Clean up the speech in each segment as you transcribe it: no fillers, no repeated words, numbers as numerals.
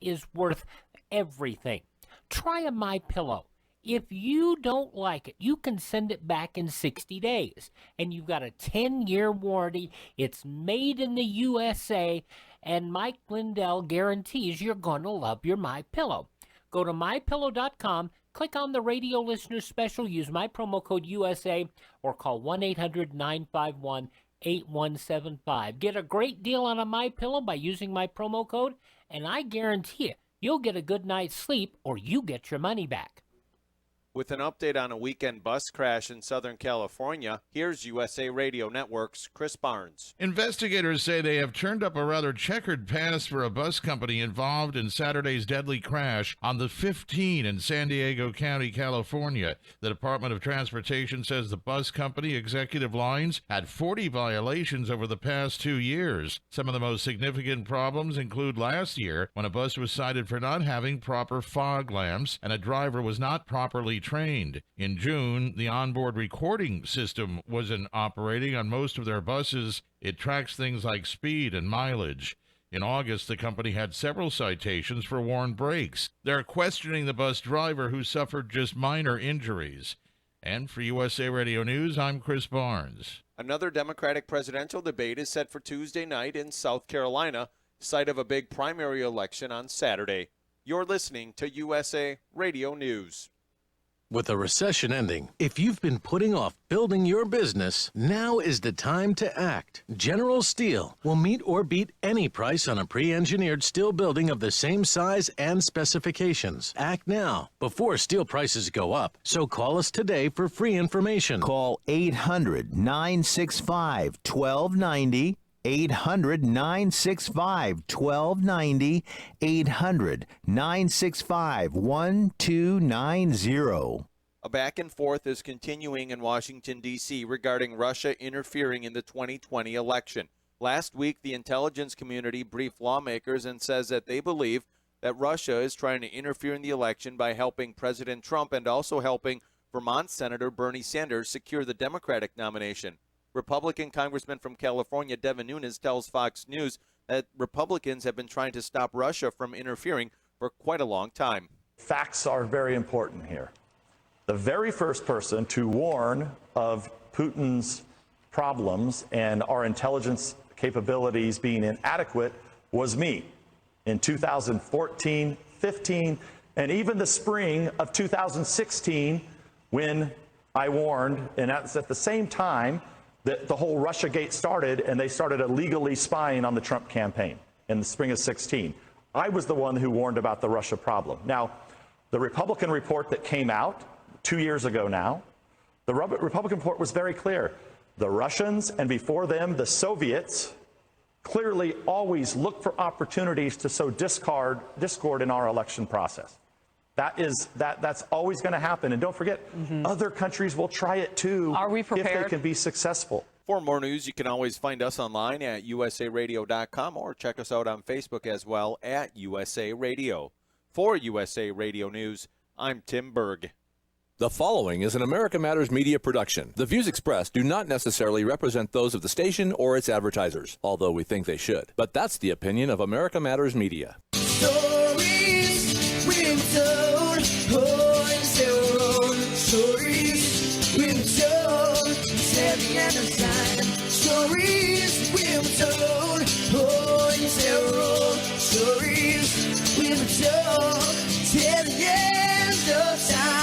is worth everything. Try a MyPillow. If you don't like it, you can send it back in 60 days. And you've got a 10-year warranty. It's made in the USA. And Mike Lindell guarantees you're going to love your MyPillow. Go to MyPillow.com, click on the radio listener special, use my promo code USA, or call 1-800-951-8175. Get a great deal on a MyPillow by using my promo code, and I guarantee it, you'll get a good night's sleep or you get your money back. With an update on a weekend bus crash in Southern California, here's USA Radio Network's Chris Barnes. Investigators say they have turned up a rather checkered past for a bus company involved in Saturday's deadly crash on the 15 in San Diego County, California. The Department of Transportation says the bus company executive lines had 40 violations over the past 2 years. Some of the most significant problems include last year when a bus was cited for not having proper fog lamps and a driver was not properly trained. In June, the onboard recording system wasn't operating on most of their buses. It tracks things like speed and mileage. In August, the company had several citations for worn brakes. They're questioning the bus driver who suffered just minor injuries. And for USA Radio News, I'm Chris Barnes. Another Democratic presidential debate is set for Tuesday night in South Carolina, site of a big primary election on Saturday. You're listening to USA Radio News. With a recession ending, if you've been putting off building your business, now is the time to act. General Steel will meet or beat any price on a pre-engineered steel building of the same size and specifications. Act now, before steel prices go up. So call us today for free information. Call 800-965-1290. 800-965-1290, 800-965-1290. A back and forth is continuing in Washington, D.C. regarding Russia interfering in the 2020 election. Last week, the intelligence community briefed lawmakers and says that they believe that Russia is trying to interfere in the election by helping President Trump and also helping Vermont Senator Bernie Sanders secure the Democratic nomination. Republican Congressman from California, Devin Nunes, tells Fox News that Republicans have been trying to stop Russia from interfering for quite a long time. Facts are very important here. The very first person to warn of Putin's problems and our intelligence capabilities being inadequate was me in 2014, 15, and even the spring of 2016 when I warned, and that's at the same time that the whole Russiagate started, and they started illegally spying on the Trump campaign in the spring of 16. I was the one who warned about the Russia problem. Now, the Republican report that came out 2 years ago now, the Republican report was very clear. The Russians, and before them, the Soviets, clearly always look for opportunities to sow discord in our election process. That's always going to happen. And don't forget, other countries will try it too. Are we prepared? If they can be successful. For more news, you can always find us online at usaradio.com or check us out on Facebook as well at USA Radio. For USA Radio News, I'm Tim Berg. The following is an America Matters Media production. The views expressed do not necessarily represent those of the station or its advertisers, although we think they should. But that's the opinion of America Matters Media. Stories we've told, points their own. Stories we've told, Sammy and the sign. Stories we've told, points their own. Stories we've told, till the end of time.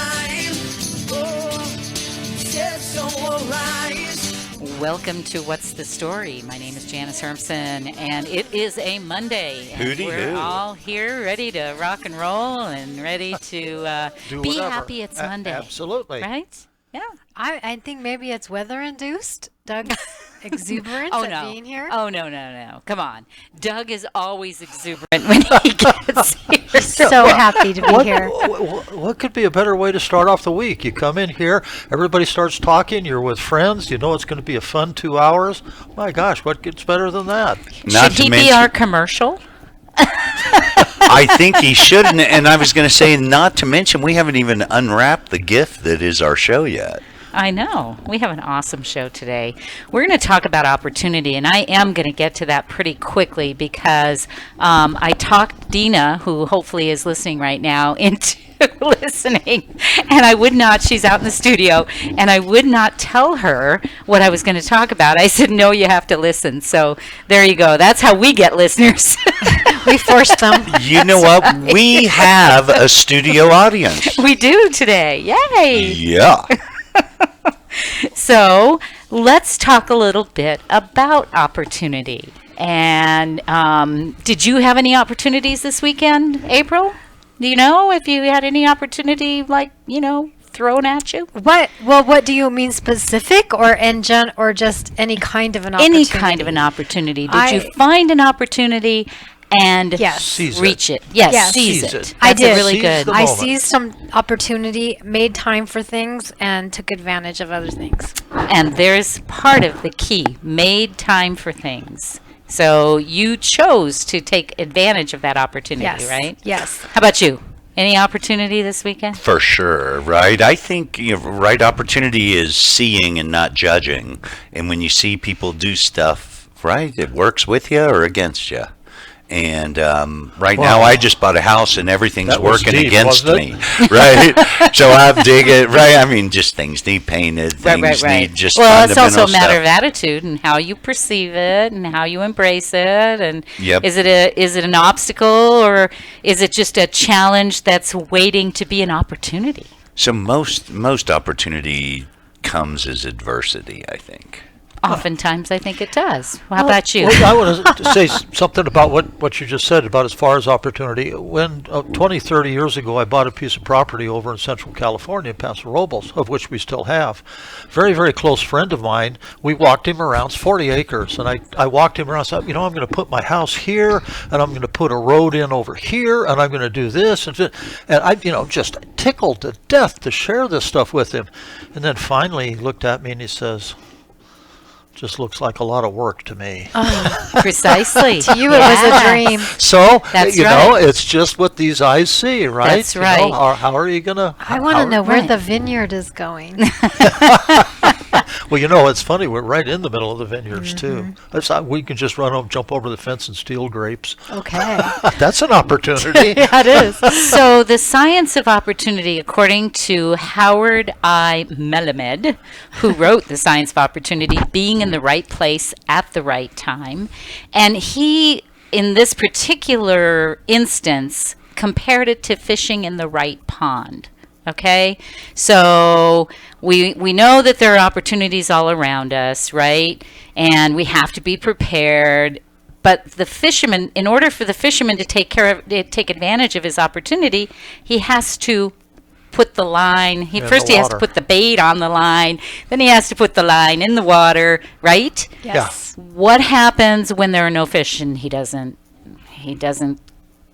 Welcome to What's the Story? My name is Janice Hermson, and it is a Monday. And we're all here ready to rock and roll and ready to be happy it's Monday. Absolutely. Right? Yeah. I think maybe it's weather-induced. Doug's exuberance at being here. Oh, no. Come on. Doug is always exuberant when he gets here. So happy to be here. What could be a better way to start off the week? You come in here, everybody starts talking, you're with friends, you know it's going to be a fun 2 hours. My gosh, what gets better than that? Should he be our commercial? I think he should, and I was going to say, not to mention, we haven't even unwrapped the gift that is our show yet. I know. We have an awesome show today. We're going to talk about opportunity, and I am going to get to that pretty quickly because I talked Dina, who hopefully is listening right now, into listening, and I would not, she's out in the studio, and I would not tell her what I was going to talk about. I said, no, you have to listen. So there you go. That's how we get listeners. We forced them. You know what? We have a studio audience. We do today. Yay. Yeah. So let's talk a little bit about opportunity. And did you have any opportunities this weekend, April? Do you know if you had any opportunity, like, thrown at you? What do you mean, specific or or just any kind of an opportunity? Any kind of an opportunity. Did you find an opportunity and reach it? Yes, seize it. I That's did. Really good. I seized some opportunity, made time for things, and took advantage of other things. And there's part of the key, made time for things. So you chose to take advantage of that opportunity, right? Yes. How about you? Any opportunity this weekend? For sure, right? I think right opportunity is seeing and not judging. And when you see people do stuff, right, it works with you or against you. And now I just bought a house and everything's working against me, right? So I'm digging, right? I mean, just things need painted, things need just well, it's also a fundamental matter stuff. of attitude and how you perceive it and how you embrace it. And Yep. is it an obstacle or is it just a challenge that's waiting to be an opportunity? So most opportunity comes as adversity, I think. Oftentimes, I think it does. How about you? Well, I want to say something about what you just said about as far as opportunity. When 20, 30 years ago, I bought a piece of property over in Central California, in Paso Robles, of which we still have. Very, very close friend of mine. We walked him around. It's 40 acres, and I walked him around. Said, I'm going to put my house here, and I'm going to put a road in over here, and I'm going to do this, and I, just tickled to death to share this stuff with him. And then finally, he looked at me and he says, just looks like a lot of work to me. Precisely. To you, it was a dream. So, That's it's just what these eyes see, right? That's right. How are you going to... I want to know where the vineyard is going. Well, it's funny. We're right in the middle of the vineyards, too. We can just run home, jump over the fence and steal grapes. Okay. That's an opportunity. Yeah, it is. So the science of opportunity, according to Howard I. Melamed, who wrote The Science of Opportunity, being in the right place at the right time, and he, in this particular instance, compared it to fishing in the right pond. Okay, so we know that there are opportunities all around us, right? And we have to be prepared. But the fisherman, in order for the fisherman to take advantage of his opportunity, he has to put the line. He has to put the bait on the line. Then he has to put the line in the water, right? Yes. Yeah. What happens when there are no fish and he doesn't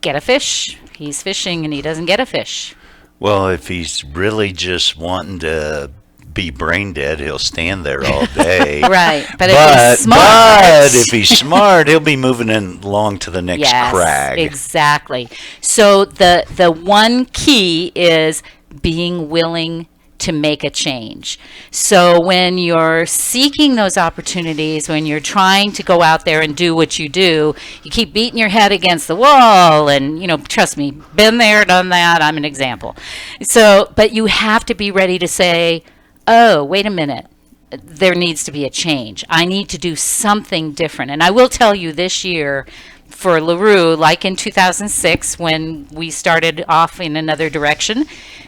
get a fish? He's fishing and he doesn't get a fish. Well, if he's really just wanting to be brain dead, he'll stand there all day. Right. But if he's smart, he'll be moving along to the next crag. Exactly. So the one key is being willing to make a change. So when you're seeking those opportunities, when you're trying to go out there and do what you do, you keep beating your head against the wall and, trust me, been there, done that, I'm an example. So, but you have to be ready to say, oh, wait a minute, there needs to be a change. I need to do something different. And I will tell you this year, for LeRue, like in 2006 when we started off in another direction,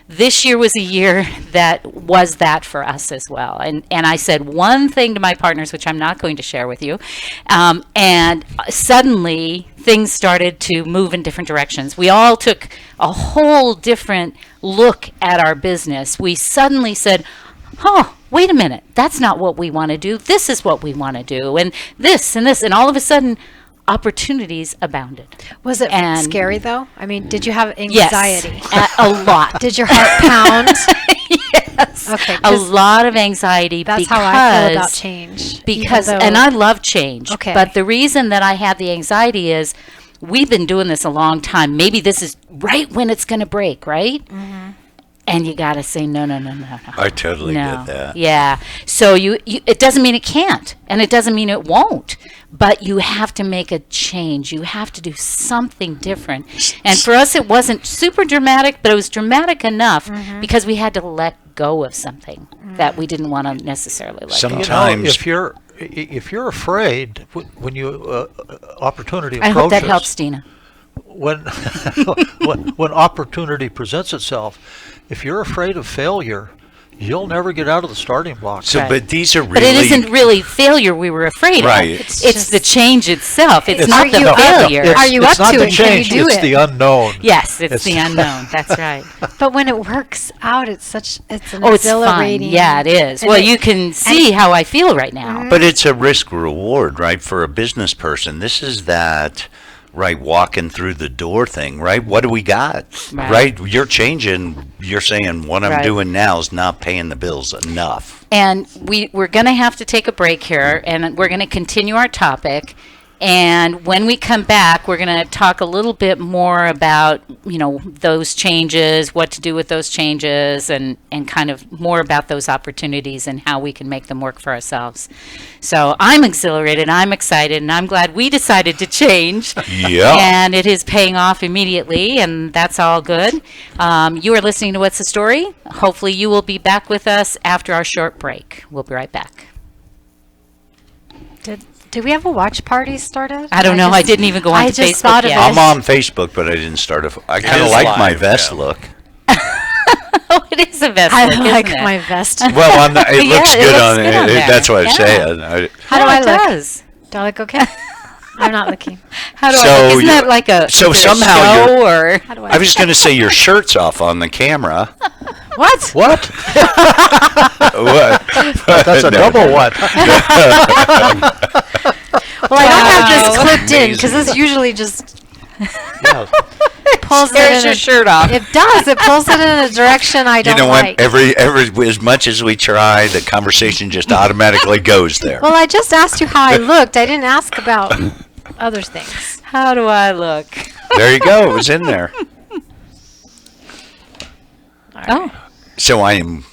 this year was a year that was that for us as well. And I said one thing to my partners, which I'm not going to share with you, and suddenly things started to move in different directions. We all took a whole different look at our business. We suddenly said, oh, wait a minute, that's not what we want to do. This is what we want to do. And this, and all of a sudden, opportunities abounded. Was it scary, though? I mean, did you have anxiety? Yes, a lot. Did your heart pound? Yes. Okay. A lot of anxiety. That's how I feel about change. And I love change. Okay. But the reason that I had the anxiety is we've been doing this a long time. Maybe this is right when it's going to break, right? Mm-hmm. And you got to say, no. I totally No. get that. Yeah. So it doesn't mean it can't, and it doesn't mean it won't, but you have to make a change. You have to do something different. And for us, it wasn't super dramatic, but it was dramatic enough because we had to let go of something that we didn't want to necessarily let go. Sometimes If you're afraid when you opportunity I approaches, hope that helps, Dina. when when opportunity presents itself, if you're afraid of failure, you'll never get out of the starting block. So, Right. but these are really. But it isn't really failure we were afraid Right. of. It's It's the change itself. It's Are not the you- failure. Are you it's up not to the it? Can you change, do it's it? the unknown. Yes, it's the unknown. That's right. But when it works out, it's an Oh, it's fun. exhilarating. Yeah, it is. and Well, it- you can see how I feel right now. But it's a risk reward, right? For a business person, this is that, right, walking through the door thing, right? What do we got? Right. You're changing, you're saying what I'm Right. doing now is not paying the bills enough. And we're going to have to take a break here, and we're going to continue our topic. And when we come back, we're going to talk a little bit more about, those changes, what to do with those changes, and kind of more about those opportunities and how we can make them work for ourselves. So I'm exhilarated, I'm excited, and I'm glad we decided to change. Yeah. And it is paying off immediately, and that's all good. You are listening to What's the Story? Hopefully you will be back with us after our short break. We'll be right back. Did we have a watch party started? I don't know. I didn't even go onto just Facebook thought of yet. I'm on Facebook, but I didn't start I kind of is like my live, vest yeah. look. Oh, it is a vest I look, like isn't it? my vest. Well, it Yeah, looks it good looks on good it. on there. That's what I'm Yeah. saying. How do Yeah, I it look? does. Do I look okay? I'm not looking. How do I So look? Isn't you- that like a, so is it a somehow show you're- or? How do I was going to say your shirt's off on the camera. What? What? What? That's a No. double what? Well, I don't have Wow. this clipped in because this usually just Yeah. pulls it There's in. your shirt off. It does. It pulls it in a direction I You don't know what? like. Every as much as we try, the conversation just automatically goes there. Well, I just asked you how I looked. I didn't ask about other things. How do I look? There you go. It was in there. Oh, So I am.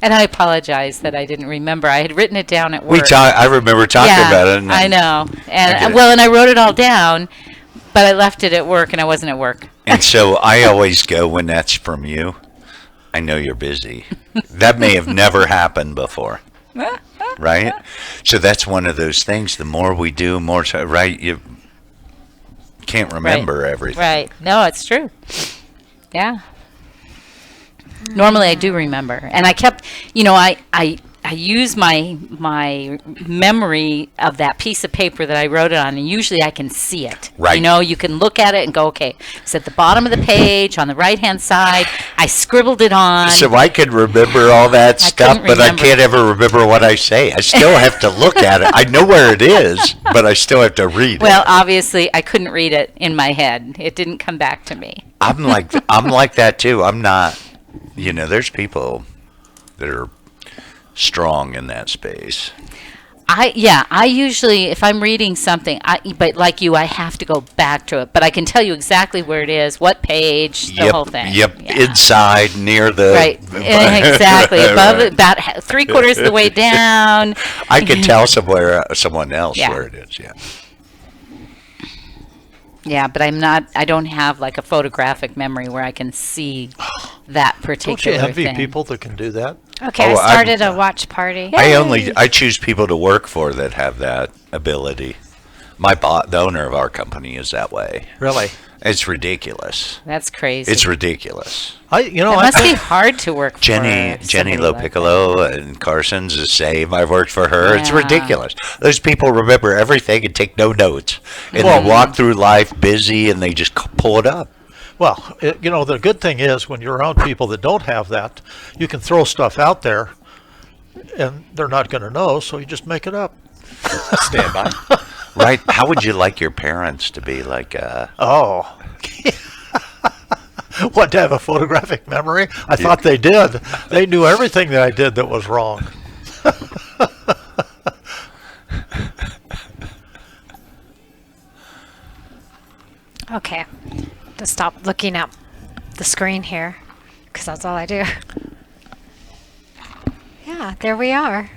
and I apologize that I didn't remember. I had written it down at work. I remember talking Yeah, about it. And I know. I get And it. well, and I wrote it all down, but I left it at work, and I wasn't at work. And so I always go when that's from you. I know you're busy. That may have never happened before, right? So that's one of those things. The more we do, right? You can't remember everything. Right. No, it's true. Yeah. Normally I do remember. And I kept, I use my memory of that piece of paper that I wrote it on, and usually I can see it. Right. You can look at it and go, okay, it's at the bottom of the page on the right-hand side. I scribbled it on. So I can remember all that stuff, couldn't but I remember. can't ever remember what I say. I still have to look at it. I know where it is, but I still have to read Well, it. obviously I couldn't read it in my head. It didn't come back to me. I'm like that too. I'm not. There's people that are strong in that space. I usually, if I'm reading something, but like you, I have to go back to it. But I can tell you exactly where it is, what page, the whole thing. Yep. Yeah. Inside, near the. Right, exactly. Above Right. it, about 3/4 of the way down. I can tell someone else Yeah. where it is. Yeah. Yeah, but I don't have like a photographic memory where I can see that Don't you particular envy thing. people that can do that? Okay, Oh, I started a watch party. I choose people to work for that have that ability. The owner of our company is that way. Really? It's ridiculous. That's crazy. It's ridiculous. It must be hard to work for Jenny somebody like that. Lopiccolo and Carson's the same. I've worked for her. It's Yeah. ridiculous. Those people remember everything and take no notes. And Well- they walk through life busy and they just pull it up. Well, the good thing is when you're around people that don't have that, you can throw stuff out there and they're not going to know, so you just make it up. Stand by. Right? How would you like your parents to be like? Oh. What, to have a photographic memory? I thought they did. They knew everything that I did that was wrong. Okay, to stop looking at the screen here. because that's all I do. Yeah, there we are.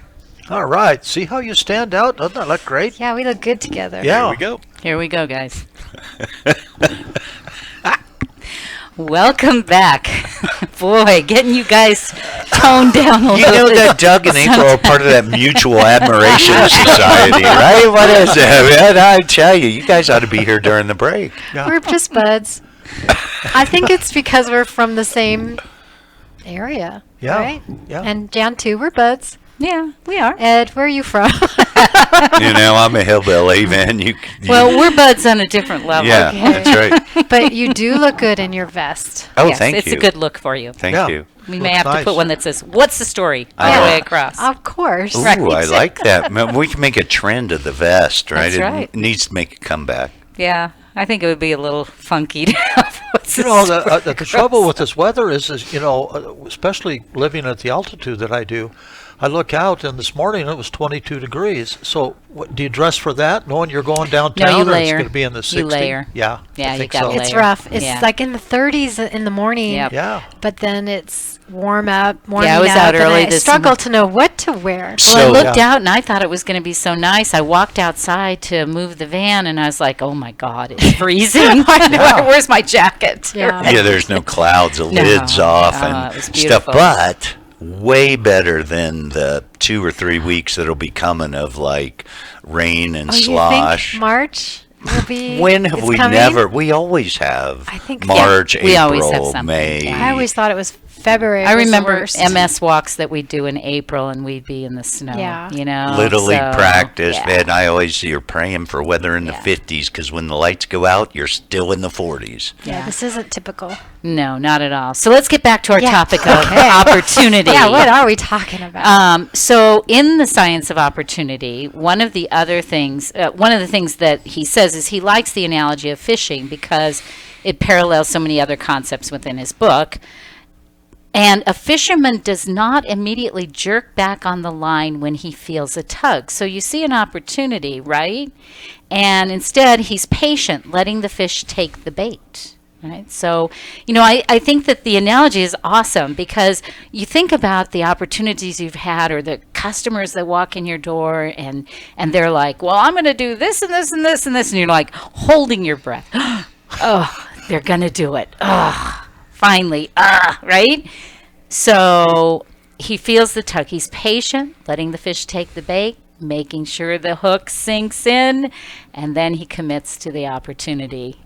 All right. See how you stand out? Doesn't that look great? Yeah, we look good together. Yeah. Here we go. Here we go, guys. Welcome back. Boy, getting you guys toned down a You little know bit. that Doug and April are part of that mutual admiration society, right? What is it? Man, I tell you, you guys ought to be here during the break. We're just buds. I think it's because we're from the same area, Yeah. right? Yeah. And Jan too, we're buds. Yeah, we are. Ed, where are you from? You know, I'm a hillbilly, man. You Well, we're buds on a different level. yeah, that's right. But you do look good in your vest. Oh, Yes, thank it's you. a good look for you. Thank Yeah. you. We may Looks have to nice. put one that says, "What's the story?" all the way across. Of course. Ooh, Right. I like that. Man, we can make a trend of the vest, right? That's right. It needs to make a comeback. Yeah, I think it would be a little funky to have what's You the know, story the trouble with this weather is, you know, especially living at the altitude that I do, I look out and this morning it was 22 degrees. So what, do you dress for that, knowing you're going downtown you or it's layer. going to be in the 60s? You layer. Yeah. Yeah, I you think gotta so. layer. It's rough. It's Yeah. like in the 30s in the morning. Yep. Yeah. But then it's warming up. I was up, out and early I this struggle to know what to wear. So, Well, I looked out and I thought it was going to be so nice. I walked outside to move the van and I was like, oh my God, it's freezing. Where's my jacket? Yeah. Yeah, there's no clouds, the No, lid's off no, and it was stuff, beautiful. but way better than the 2 or 3 weeks that'll be coming of like rain and Oh, you slosh. think March will be? When have it's we coming? never? We always have I think- March, we always have April, something, May. yeah. I always thought it was February. I was the remember worst. MS walks that we'd do in April and we'd be in the snow. Yeah. You know, Little League so, practice, yeah. and I always you're praying for weather in the Yeah. 50s because when the lights go out, you're still in the 40s. Yeah, this isn't typical. No, not at all. So let's get back to our Yeah. topic of Okay. opportunity. Yeah, what are we talking about? So in the science of opportunity, one of the things that he says is he likes the analogy of fishing because it parallels so many other concepts within his book. And a fisherman does not immediately jerk back on the line when he feels a tug. So you see an opportunity, right? And instead, he's patient, letting the fish take the bait. Right. So, you know, I think that the analogy is awesome because you think about the opportunities you've had or the customers that walk in your door and they're like, well, I'm going to do this and this and this and this. And you're like holding your breath. Oh, they're going to do it. Oh, finally. Right. So he feels the tug. He's patient, letting the fish take the bait, making sure the hook sinks in, and then he commits to the opportunity.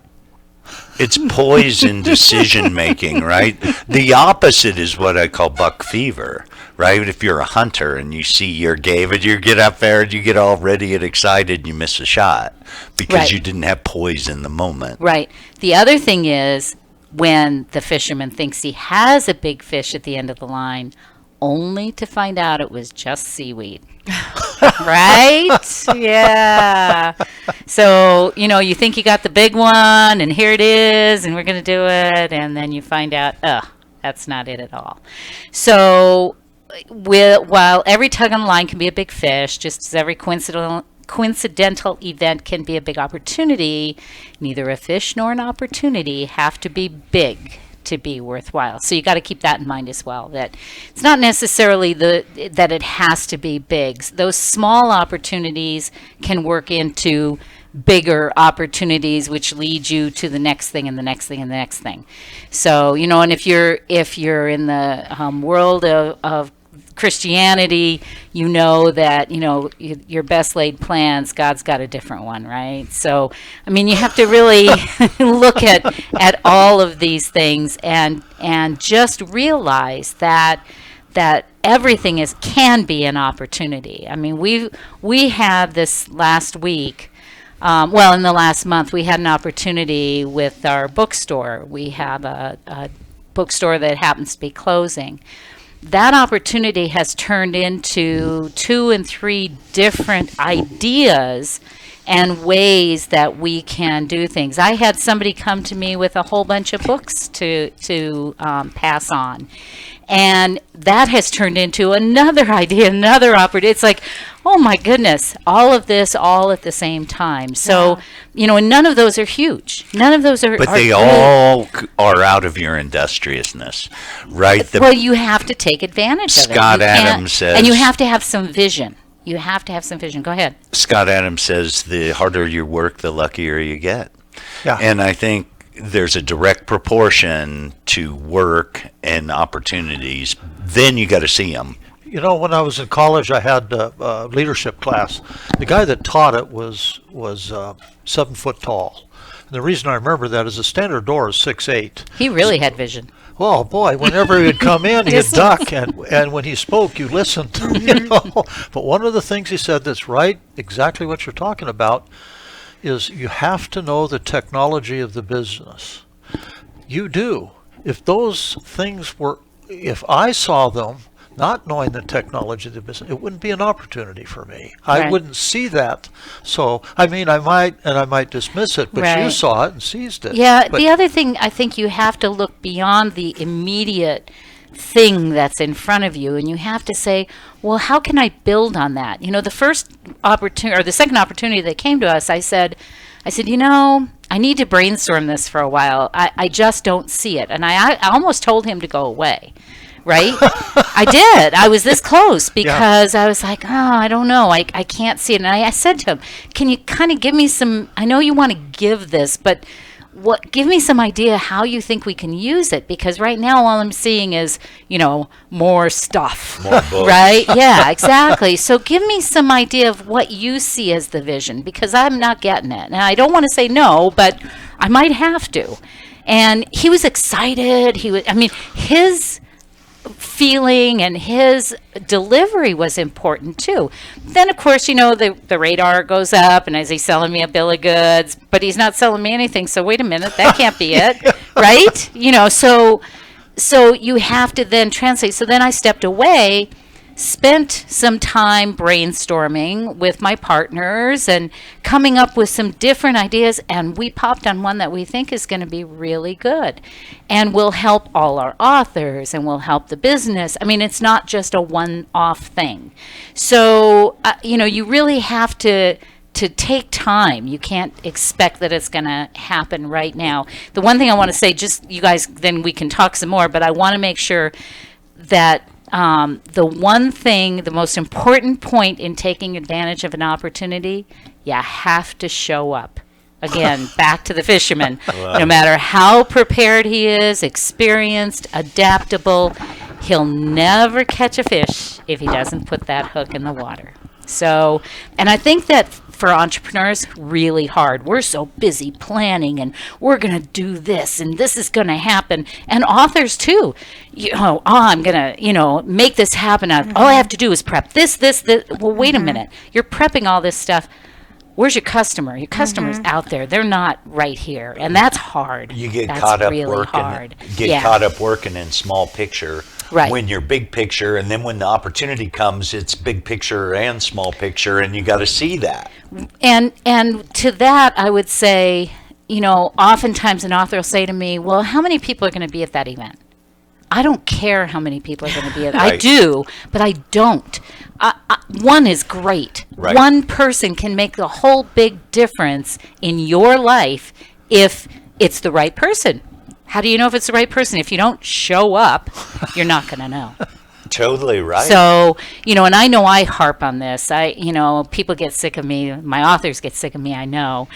It's poise in decision making, right? The opposite is what I call buck fever, right? If you're a hunter and you see your game and you get up there and you get all ready and excited and you miss a shot because Right. you didn't have poise in the moment. Right. The other thing is when the fisherman thinks he has a big fish at the end of the line, only to find out it was just seaweed. Right? Yeah. So, you know, you think you got the big one and here it is and we're going to do it. And then you find out, that's not it at all. So while every tug on the line can be a big fish, just as every coincidental event can be a big opportunity, neither a fish nor an opportunity have to be big to be worthwhile. So you got to keep that in mind as well, that it's not necessarily that it has to be big. Those small opportunities can work into bigger opportunities, which lead you to the next thing and the next thing and the next thing. So, you know, and if you're in the world of Christianity, you know that, you know, your best laid plans, God's got a different one, right? So, I mean, you have to really look at all of these things and just realize that everything can be an opportunity. I mean, we had this last week, in the last month, we had an opportunity with our bookstore. We have a bookstore that happens to be closing. That opportunity has turned into 2 and 3 different ideas and ways that we can do things. I had somebody come to me with a whole bunch of books to pass on. And that has turned into another idea, another opportunity. It's like, oh my goodness, all of this all at the same time. So, and none of those are huge. None of those are. But they big. all are out of your industriousness, right? Well, you have to take advantage of it. Scott Adams says. And you have to have some vision. You have to have some vision. Go ahead. Scott Adams says the harder you work, the luckier you get. Yeah. And I think there's a direct proportion to work and opportunities. Then you got to see them. You know, when I was in college, I had a leadership class. The guy that taught it was 7 foot tall. And the reason I remember that is the standard door is 6'8". He really had vision. Oh boy! Whenever he'd come in, he'd duck, and when he spoke, you listened. But one of the things he said that's right, exactly what you're talking about, is you have to know the technology of the business. You do. If those things were, if I saw them, not knowing the technology of the business, it wouldn't be an opportunity for me. Right. I wouldn't see that. So, I mean, I might dismiss it, but you Right. saw it and seized it. Yeah, But the other thing, I think you have to look beyond the immediate thing that's in front of you, and you have to say, well, how can I build on that? The first opportunity, or the second opportunity that came to us, I said, I need to brainstorm this for a while. I just don't see it. And I almost told him to go away. Right? I did. I was this close because I was like, I don't know. I can't see it. And I said to him, can you kind of give me some, I know you want to give this, but give me some idea how you think we can use it, because right now all I'm seeing is, more stuff. More books. Right? Yeah, exactly. So give me some idea of what you see as the vision, because I'm not getting it. And I don't want to say no, but I might have to. And he was excited. His feeling and his delivery was important too. Then of course, the radar goes up, and as he's selling me a bill of goods, but he's not selling me anything. So wait a minute, that can't be it. Right? So you have to then translate. So then I stepped away, spent some time brainstorming with my partners and coming up with some different ideas, and we popped on one that we think is going to be really good and will help all our authors and will help the business. It's not just a one-off thing. So you really have to take time. You can't expect that it's going to happen right now. The one thing I want to say, just you guys, then we can talk some more, but I want to make sure that the most important point in taking advantage of an opportunity, you have to show up. Again, back to the fisherman. No matter how prepared he is, experienced, adaptable, he'll never catch a fish if he doesn't put that hook in the water. So, and I think that for entrepreneurs, really hard. We're so busy planning, and we're going to do this, and this is going to happen. And authors too. I'm going to, make this happen. All I have to do is prep this. Well, wait a minute. You're prepping all this stuff. Where's your customer? Your customer's out there. They're not right here. And that's hard. You get that's caught up really working. Hard. Caught up working in small picture. Right. When you're big picture, and then when the opportunity comes, it's big picture and small picture, and you got to see that. And to that, I would say, oftentimes an author will say to me, well, how many people are going to be at that event? I don't care how many people are going to be at it. Right. I do, but I don't. One is great. Right. One person can make the whole big difference in your life if it's the right person. How do you know if it's the right person? If you don't show up, you're not going to know. Totally right. So, and I know I harp on this. People get sick of me. My authors get sick of me, I know,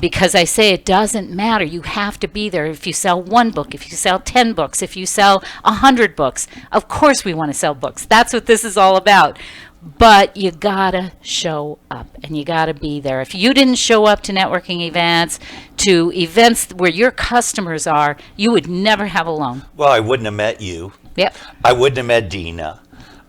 because I say it doesn't matter. You have to be there. If you sell one book, if you sell 10 books, if you sell 100 books, of course we want to sell books. That's what this is all about. But you gotta show up, and you gotta be there. If you didn't show up to networking events, to events where your customers are, you would never have a loan. Well, I wouldn't have met you. Yep. I wouldn't have met Dina.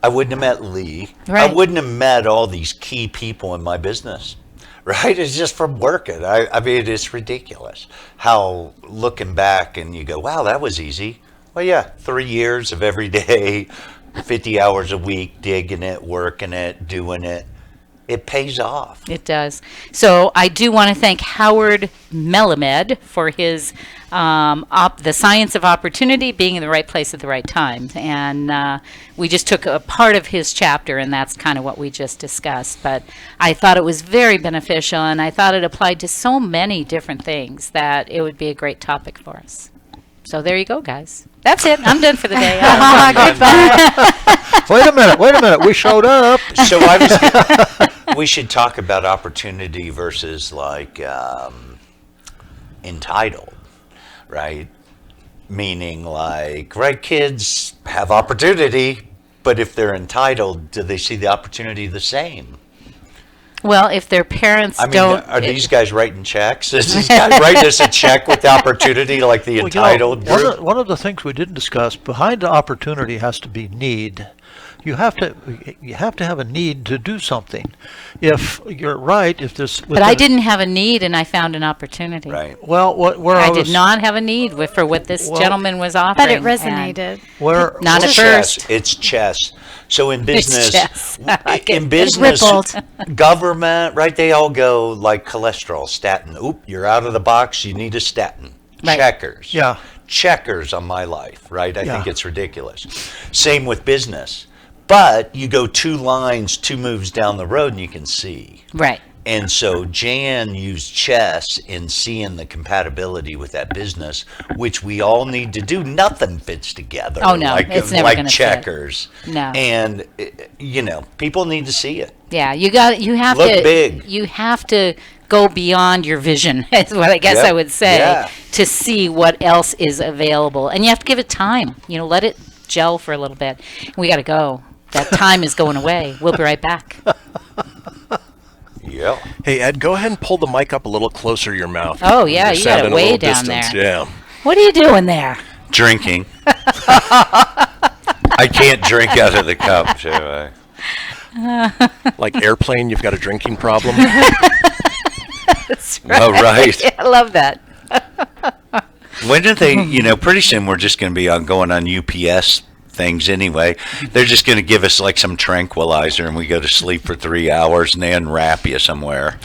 I wouldn't have met Lee. Right. I wouldn't have met all these key people in my business. Right? It's just from working. I mean, it's ridiculous how looking back and you go, wow, that was easy. Well, yeah, 3 years of every day, 50 hours a week, digging it, working it, doing it. It pays off. It does. So I do want to thank Howard Melamed for his the science of opportunity, being in the right place at the right time. And we just took a part of his chapter, and that's kind of what we just discussed. But I thought it was very beneficial, and I thought it applied to so many different things that it would be a great topic for us. So there you go, guys. That's it. I'm done for the day. Goodbye. Wait a minute. We showed up. So we should talk about opportunity versus like entitled, right? Meaning like, right, kids have opportunity, but if they're entitled, do they see the opportunity the same? Well, if their parents Are these guys writing checks? Is this guy writing us a check with the opportunity like the entitled group? One of the things we didn't discuss, behind the opportunity has to be need. You have to have a need to do something. If you're right, if this. But I didn't have a need, and I found an opportunity. Right. Well, I did not have a need for what this gentleman was offering. But it resonated. Not at first. It's chess. So in business, It's chess. I like in it. business, Rippled. government, right? They all go like cholesterol, statin. Oop, you're out of the box. You need a statin. Right. Checkers. Yeah. Checkers on my life, right? I Yeah. think it's ridiculous. Same with business. But you go 2 lines, 2 moves down the road, and you can see. Right. And so Jan used chess in seeing the compatibility with that business, which we all need to do. Nothing fits together. Oh, no, like, it's never like gonna fit. checkers. No. And people need to see it. Yeah, you have Look to big. You have to go beyond your vision. Is what I guess Yep. I would say, Yeah. to see what else is available, and you have to give it time. Let it gel for a little bit. We got to go. That time is going away. We'll be right back. Yeah. Hey, Ed, go ahead and pull the mic up a little closer to your mouth. Oh, yeah, You're you got it sounding a way little down distance. there. Yeah. What are you doing there? Drinking. I can't drink out of the cup, so Like airplane, you've got a drinking problem. That's right. Oh, right. Yeah, I love that. When do they, pretty soon we're just going to be going on UPS things anyway. They're just going to give us like some tranquilizer and we go to sleep for 3 hours and they unwrap you somewhere.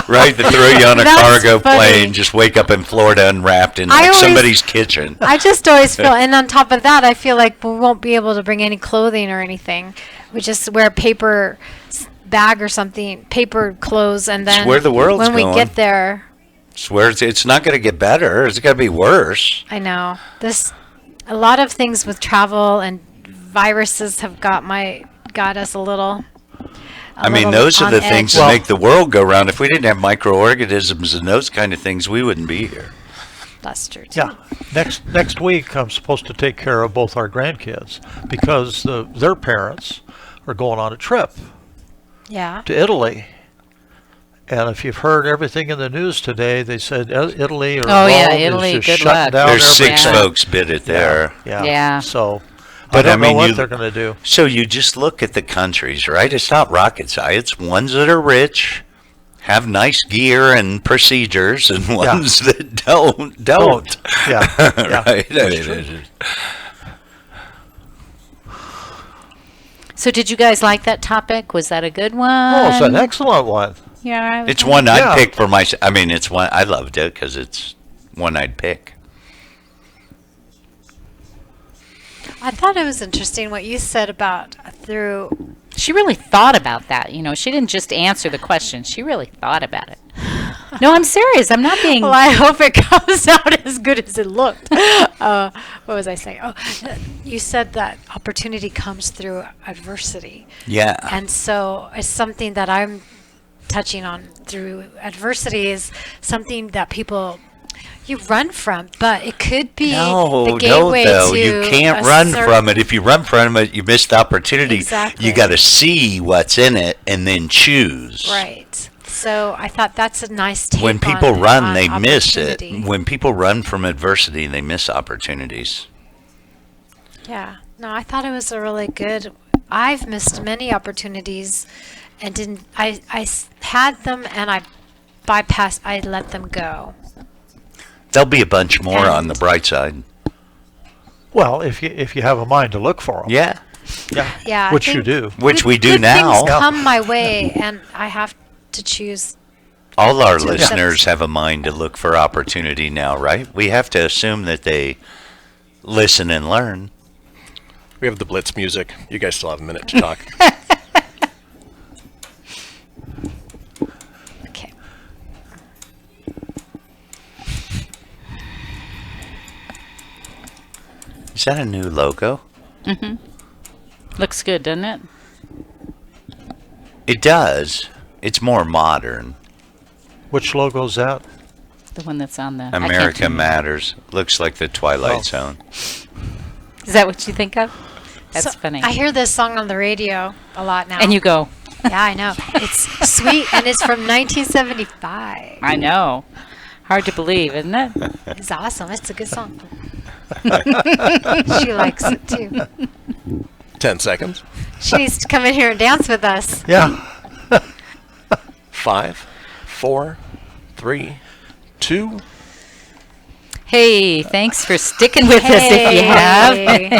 Right? They throw you on a That's cargo funny. plane, just wake up in Florida unwrapped in like somebody's kitchen. I just always feel, and on top of that, I feel like we won't be able to bring any clothing or anything. We just wear a paper bag or something, paper clothes, and then It's where the world's when going. we get there, Swear it's not going to get better. It's going to be worse. I know a lot of things with travel and viruses have got us a little. I mean, those are the things that make the world go round. If we didn't have microorganisms and those kind of things, we wouldn't be here. That's true too. Yeah. Next week, I'm supposed to take care of both our grandkids because their parents are going on a trip Yeah. to Italy. And if you've heard everything in the news today, they said Italy or Oh, yeah, Rome Italy, is just good shutting luck. down There's 6 everything. folks bid it there. Yeah. So, But I I don't know mean, what they're going to do. So you just look at the countries, right? It's not rocket science. It's ones that are rich, have nice gear and procedures, and ones that don't. Yeah. Right. So did you guys like that topic? Was that a good one? Oh, it's an excellent one. Yeah. It's one I'd pick for myself. I mean, it's one I loved it because it's one I'd pick. I thought it was interesting what you said about through. She really thought about that. She didn't just answer the question. She really thought about it. No, I'm serious. I'm not being. Well, I hope it comes out as good as it looked. What was I saying? Oh, you said that opportunity comes through adversity. Yeah. And so it's something that I'm touching on through adversity is something that people you run from, but it could be the gateway no, to you can't a run certain- from it. If you run from it, you miss the opportunity. Exactly. You got to see what's in it and then choose. Right. So I thought that's a nice take When people on, run, on they miss it. opportunity. When people run from adversity, they miss opportunities. Yeah. No, I thought it was a really good. I've missed many opportunities, and didn't. I had them and I bypassed. I let them go. There'll be a bunch more on the bright side. Well, if you have a mind to look for them. Yeah. Yeah. I Which you think do. Which we do good now. Things come my way, and I have to choose. All our to listeners accept. have a mind to look for opportunity now, right? We have to assume that they listen and learn. We have the Blitz music. You guys still have a minute to talk. Okay. Is that a new logo? Mm-hmm. Looks good, doesn't it? It does. It's more modern. Which logo's that? The one that's on the... I can't America tell you. Matters. Looks like the Twilight Oh. Zone. Is that what you think of? That's So, funny. I hear this song on the radio a lot now. And you go, Yeah, I know. It's sweet, and it's from 1975. I know. Hard to believe, isn't it? It's awesome. It's a good song. She likes it too. 10 seconds. She needs to come in here and dance with us. Yeah. 5, 4, 3, 2. Hey, thanks for sticking with us if you Hey. have.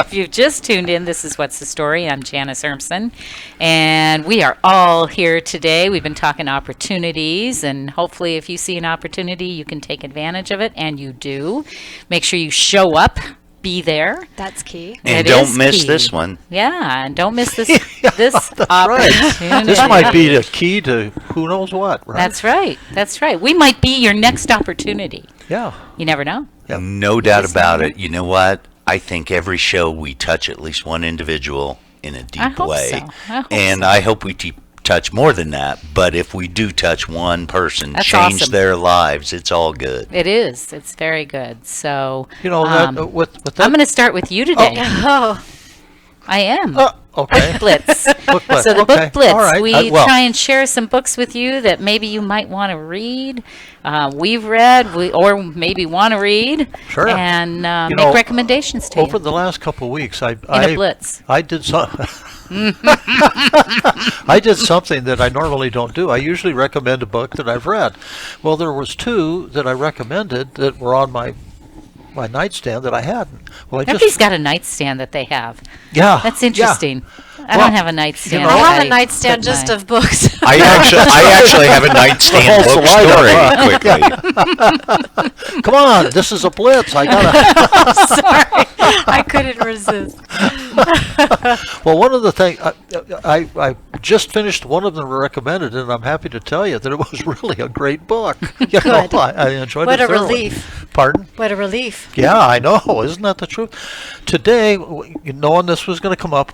If you've just tuned in, this is What's the Story. I'm Janice Hermson, and we are all here today. We've been talking opportunities, and hopefully if you see an opportunity, you can take advantage of it, and you do. Make sure you show up, be there. That's key. And It don't is miss key. this one. Yeah, and don't miss this this Right. opportunity. This might be the key to who knows what, right? That's right. That's right. We might be your next opportunity. Yeah. You never know. Yep. No doubt Just about know. it. You know what? I think every show we touch at least one individual in a deep I hope way. so. I hope And so. I hope we touch more than that. But if we do touch one person, That's change awesome. their lives, it's all good. It is. It's very good. So, You know, that, with that. I'm going to start with you today. Oh, I am. Okay. Book Blitz. Book Blitz. So the Okay. Book Blitz, All right. we Well, try and share some books with you that maybe you might want to read, we've read, or maybe want to read, Sure. and You make know, recommendations to over you the last couple of weeks, in a Blitz. I did some. I did something that I normally don't do. I usually recommend a book that I've read. Well, there was two that I recommended that were on my nightstand that I hadn't. Well, I Everybody's just got a nightstand that they have. yeah. That's yeah. interesting. I Well, don't have a nightstand. you I know, have that a nightstand put just my- of books. I actually have a nightstand The whole book slide story quickly. Come on, this is a blitz. I gotta. Sorry, I couldn't resist. Well, one of the things I just finished one of them recommended, and I'm happy to tell you that it was really a great book. You know, Good. I enjoyed What it a thoroughly. relief. Pardon? What a relief. Yeah, I know. Isn't that the truth? Today, knowing this was going to come up,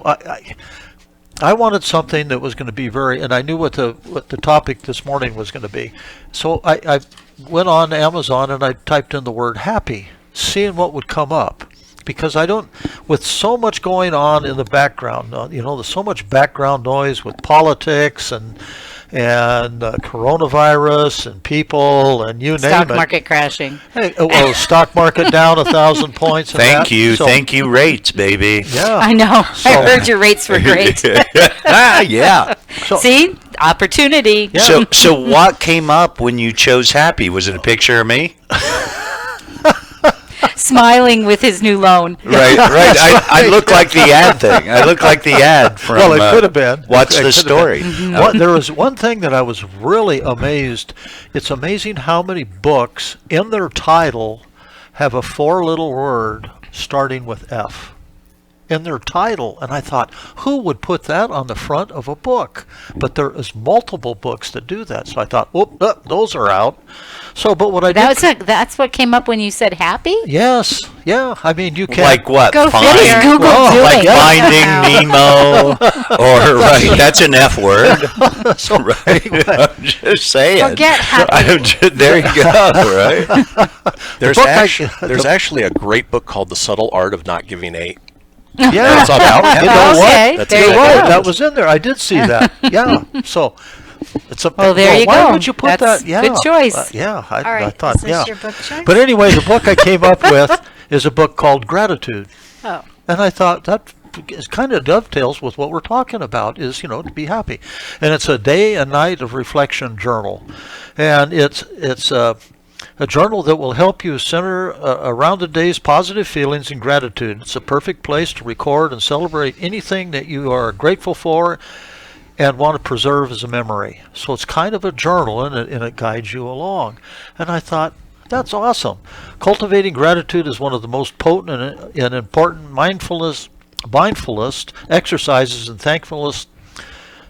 I wanted something that was going to be very, and I knew what the topic this morning was going to be. So I went on Amazon and I typed in the word happy, seeing what would come up. Because I don't, with so much going on in the background, there's so much background noise with politics and coronavirus and people and you name Stock it. market crashing. Hey, well, stock market down 1,000 points. And Thank that. you. So, Thank you, rates, baby. Yeah. I know. So- I heard your rates were great. Yeah. So- See? Opportunity. Yeah. So what came up when you chose happy? Was it a picture of me? Smiling with his new loan. Right. I look like the ad thing. I look like the ad from. Well, it could have been. What's It the could have been. story? There was one thing that I was really amazed. It's amazing how many books in their title have a four-letter word starting with F in their title. And I thought, who would put that on the front of a book? But there is multiple books that do that. So I thought, those are out. So, but what I did... That's what came up when you said happy? Yes. Yeah. I mean, you can't... Like what? Go figure. Google doing? Like Finding Nemo, or right? That's an F word, So, right? I'm just saying. Forget happy. There you go. Right? There's book there's actually a great book called The Subtle Art of Not Giving a. Yeah, It's on out. You know what? Okay, That's there You're you right. go. That was in there. I did see that. Yeah. So it's a. Oh, there you why go. would you put That's that? Yeah. good choice. Yeah. I All right. thought. Is this Yeah. your book choice? But anyway, the book I came up with is a book called Gratitude, Oh. and I thought that kind of dovetails with what we're talking about. Is to be happy, and it's a day and night of reflection journal, and it's A journal that will help you center around the day's positive feelings and gratitude. It's a perfect place to record and celebrate anything that you are grateful for and want to preserve as a memory. So it's kind of a journal, and it guides you along. And I thought, that's awesome. Cultivating gratitude is one of the most potent and important mindfulness exercises, and thankfulness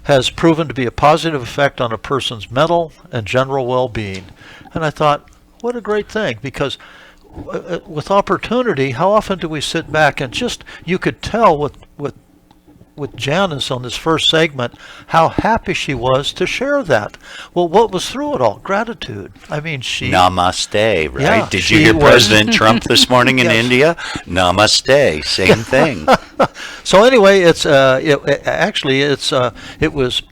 has proven to be a positive effect on a person's mental and general well-being. And I thought, what a great thing, because with opportunity, how often do we sit back and just, you could tell with Janice on this first segment how happy she was to share that. Well, what was through it all? Gratitude. I mean, she... Namaste, right? Yeah, Did you hear President Trump this morning in Yes. India? Namaste, same thing. So anyway, it was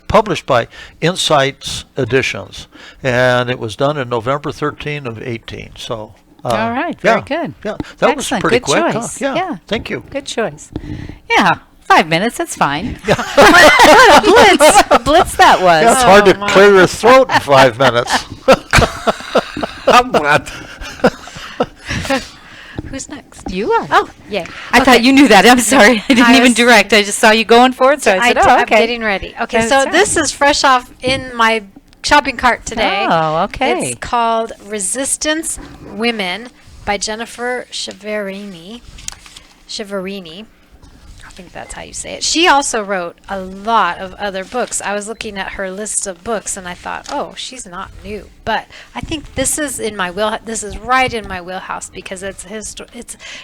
published by Insights Editions, and it was done in November 13 of 18. So All right, yeah, very good. Yeah, that was Excellent. pretty Good quick. choice. Huh? Yeah, Yeah. thank you. Good choice. Yeah, 5 minutes, that's fine. What a blitz that was. Yeah, it's hard to clear your throat in 5 minutes. I'm not. Who's next? You are. Oh, yay. I thought you knew that. I'm sorry. I didn't I even was- direct. I just saw you going for it, so I said, oh, I'm okay. getting ready. Okay, That's so all right. this is fresh off in my shopping cart today. Oh, okay. It's called Resistance Women by Jennifer Shiverini. I think that's how you say it. She also wrote a lot of other books. I was looking at her list of books and I thought, oh, she's not new. But I think this is in my this is right in my wheelhouse because it's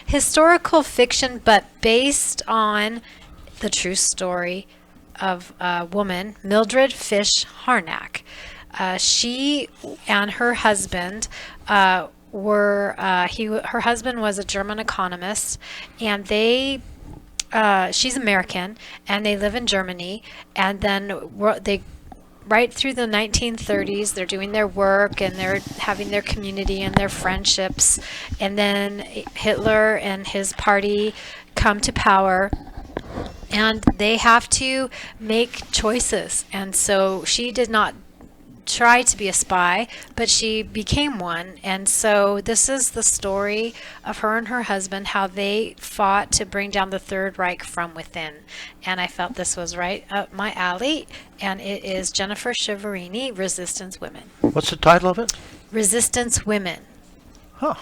historical fiction, but based on the true story of a woman, Mildred Fish Harnack. She and her husband her husband was a German economist, and she's American, and they live in Germany, and then they right through the 1930s, they're doing their work and they're having their community and their friendships, and then Hitler and his party come to power, and they have to make choices. And so she did not try to be a spy, but she became one. And so this is the story of her and her husband, how they fought to bring down the Third Reich from within. And I felt this was right up my alley, and it is Jennifer Shiverini, Resistance Women. What's the title of it? Resistance Women. Huh.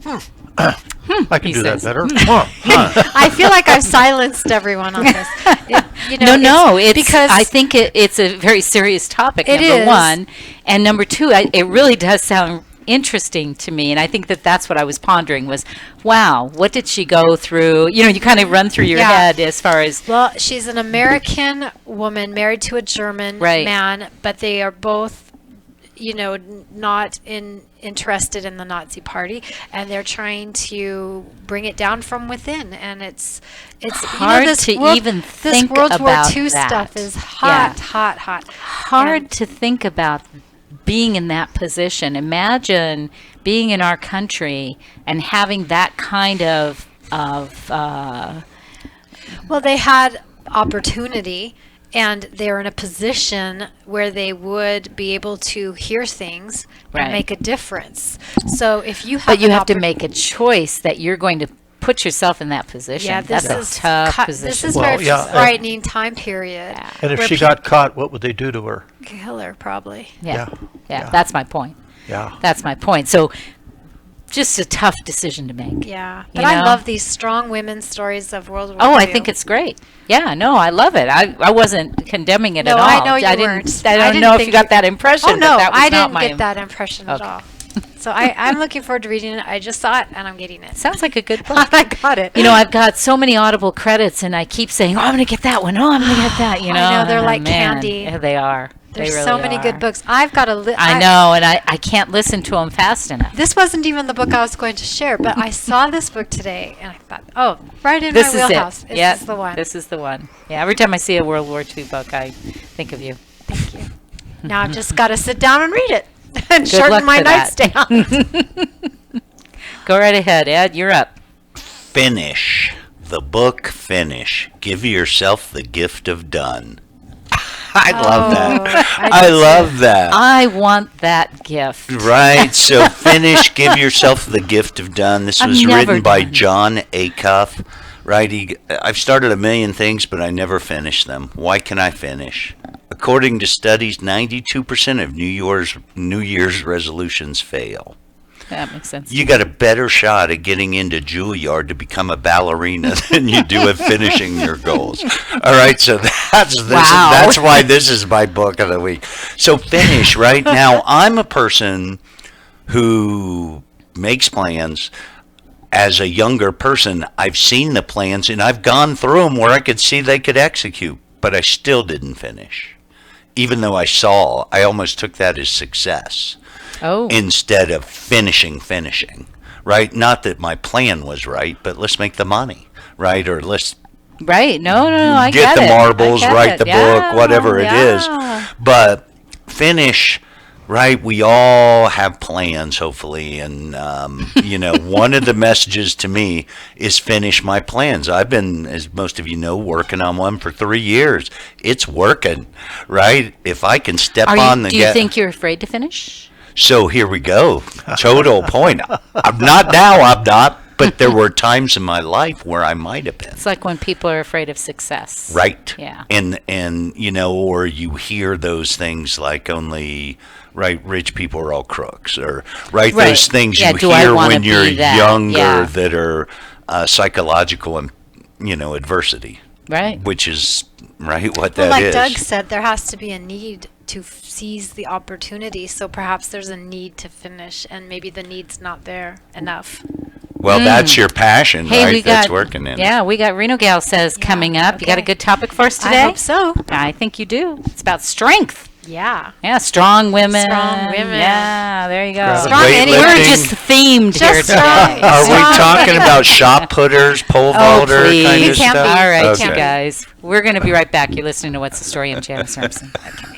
I can He do that says. better. I feel like I've silenced everyone on this. It's because I think it's a very serious topic, It number is. one. And number two, it really does sound interesting to me. And I think that's what I was pondering was, wow, what did she go through? You kind of run through your head as far as... Well, she's an American woman married to a German man, but they are both, not interested in the Nazi party, and they're trying to bring it down from within. And it's hard to even think this World about War II that. stuff is hot. Hard to think about being in that position. Imagine being in our country and having that kind of Well, they had opportunity, and they're in a position where they would be able to hear things Right. and make a difference. So if you have but you an have to make a choice that you're going to put yourself in that position. Yeah, this That's is a tough This position. is Well, very yeah, frightening time period. And if where she got caught, what would they do to her? kill her, probably. Yeah. That's my point. Yeah. That's my point. So just a tough decision to make. Yeah, You but I know? love these strong women's stories of World War Oh, I II. think it's great. Yeah, no, I love it. I wasn't condemning it No, at all. I know you didn't, weren't. I I don't didn't know if think you got you- that impression. Oh no, but that was I not didn't my get that impression at Okay. all. So I'm looking forward to reading it. I just saw it and I'm getting it. Sounds like a good book. I got it. I've got so many Audible credits, and I keep saying, "Oh, I'm going to get that one. Oh, I'm going to get that." I know, they're like man. candy. Yeah, they are. There's They really so many are. good books. I've got a I know, and I can't listen to them fast enough. This wasn't even the book I was going to share, but I saw this book today and I thought, oh, right in This my is wheelhouse. it. This Yeah, is the one. This is the one. Yeah, every time I see a World War II book, I think of you. Thank you. Now I've just got to sit down and read it and Good luck shorten my for that. nightstand. Go right ahead, Ed. You're up. Finish. The book Finish. Give yourself the gift of done. I love that. I I do love that. I want that gift. Right. So finish. Give yourself the gift of done. This I'm was never written by done. John Acuff. Right. I've started a million things, but I never finish them. Why can I finish? According to studies, 92% of New Year's resolutions fail. That makes sense. You got a better shot at getting into Juilliard to become a ballerina than you do at finishing your goals. All right, so that's why this is my book of the week. So finish right now. I'm a person who makes plans. As a younger person, I've seen the plans and I've gone through them where I could see they could execute, but I still didn't finish. Even though I almost took that as success. Oh. Instead of finishing, right? Not that my plan was right, but let's make the money, right? Or let's Right. No, I get get the it. marbles, I get write it. the Yeah, book, whatever it is. yeah. But finish, right? We all have plans, hopefully. And, one of the messages to me is finish my plans. I've been, as most of you know, working on one for 3 years. It's working, right? If I can step on the Do you think you're afraid to finish? So here we go. Total point. I'm not now, but there were times in my life where I might have been. It's like when people are afraid of success. Right. Yeah. And or you hear those things like only rich people are all crooks, or those things you hear when you're younger that are psychological and adversity. Right. Which is what Well, that like is. Doug said, there has to be a need to seize the opportunity. So perhaps there's a need to finish, and maybe the need's not there enough. Well, that's your passion, Hey, right? we That's got, working in. Yeah, we got Reno Gal says coming up. You got a good topic for us today? I hope so. I think you do. It's about strength. Yeah. Yeah, strong women. Strong women. Yeah, there you go. Strong anyway. We're just themed here Just today. Are we talking about shot putters, pole vaulter please. kind You of can't stuff? be. All right, Okay. you guys. We're going to be right back. You're listening to What's the Story? I'm Janice Harmson. Okay.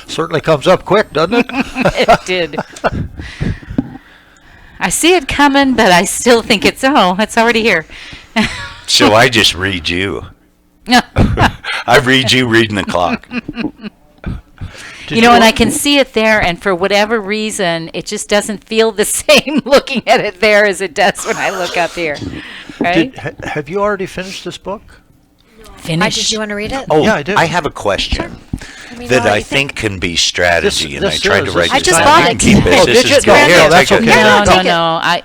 Certainly comes up quick, doesn't it? It did. I see it coming, but I still think it's already here. So I just read you. I read you reading the clock. And I can see it there, and for whatever reason, it just doesn't feel the same looking at it there as it does when I look up here. Right? Have you already finished this book? Did you want to read it? Oh, Yeah, I do. I have a question Let me know that what I you think can be strategy, and I this tried to is- write I this just down. bought You it can keep today. it. Oh, This did you? is No, good. here, that's Take it. okay. No, Take it.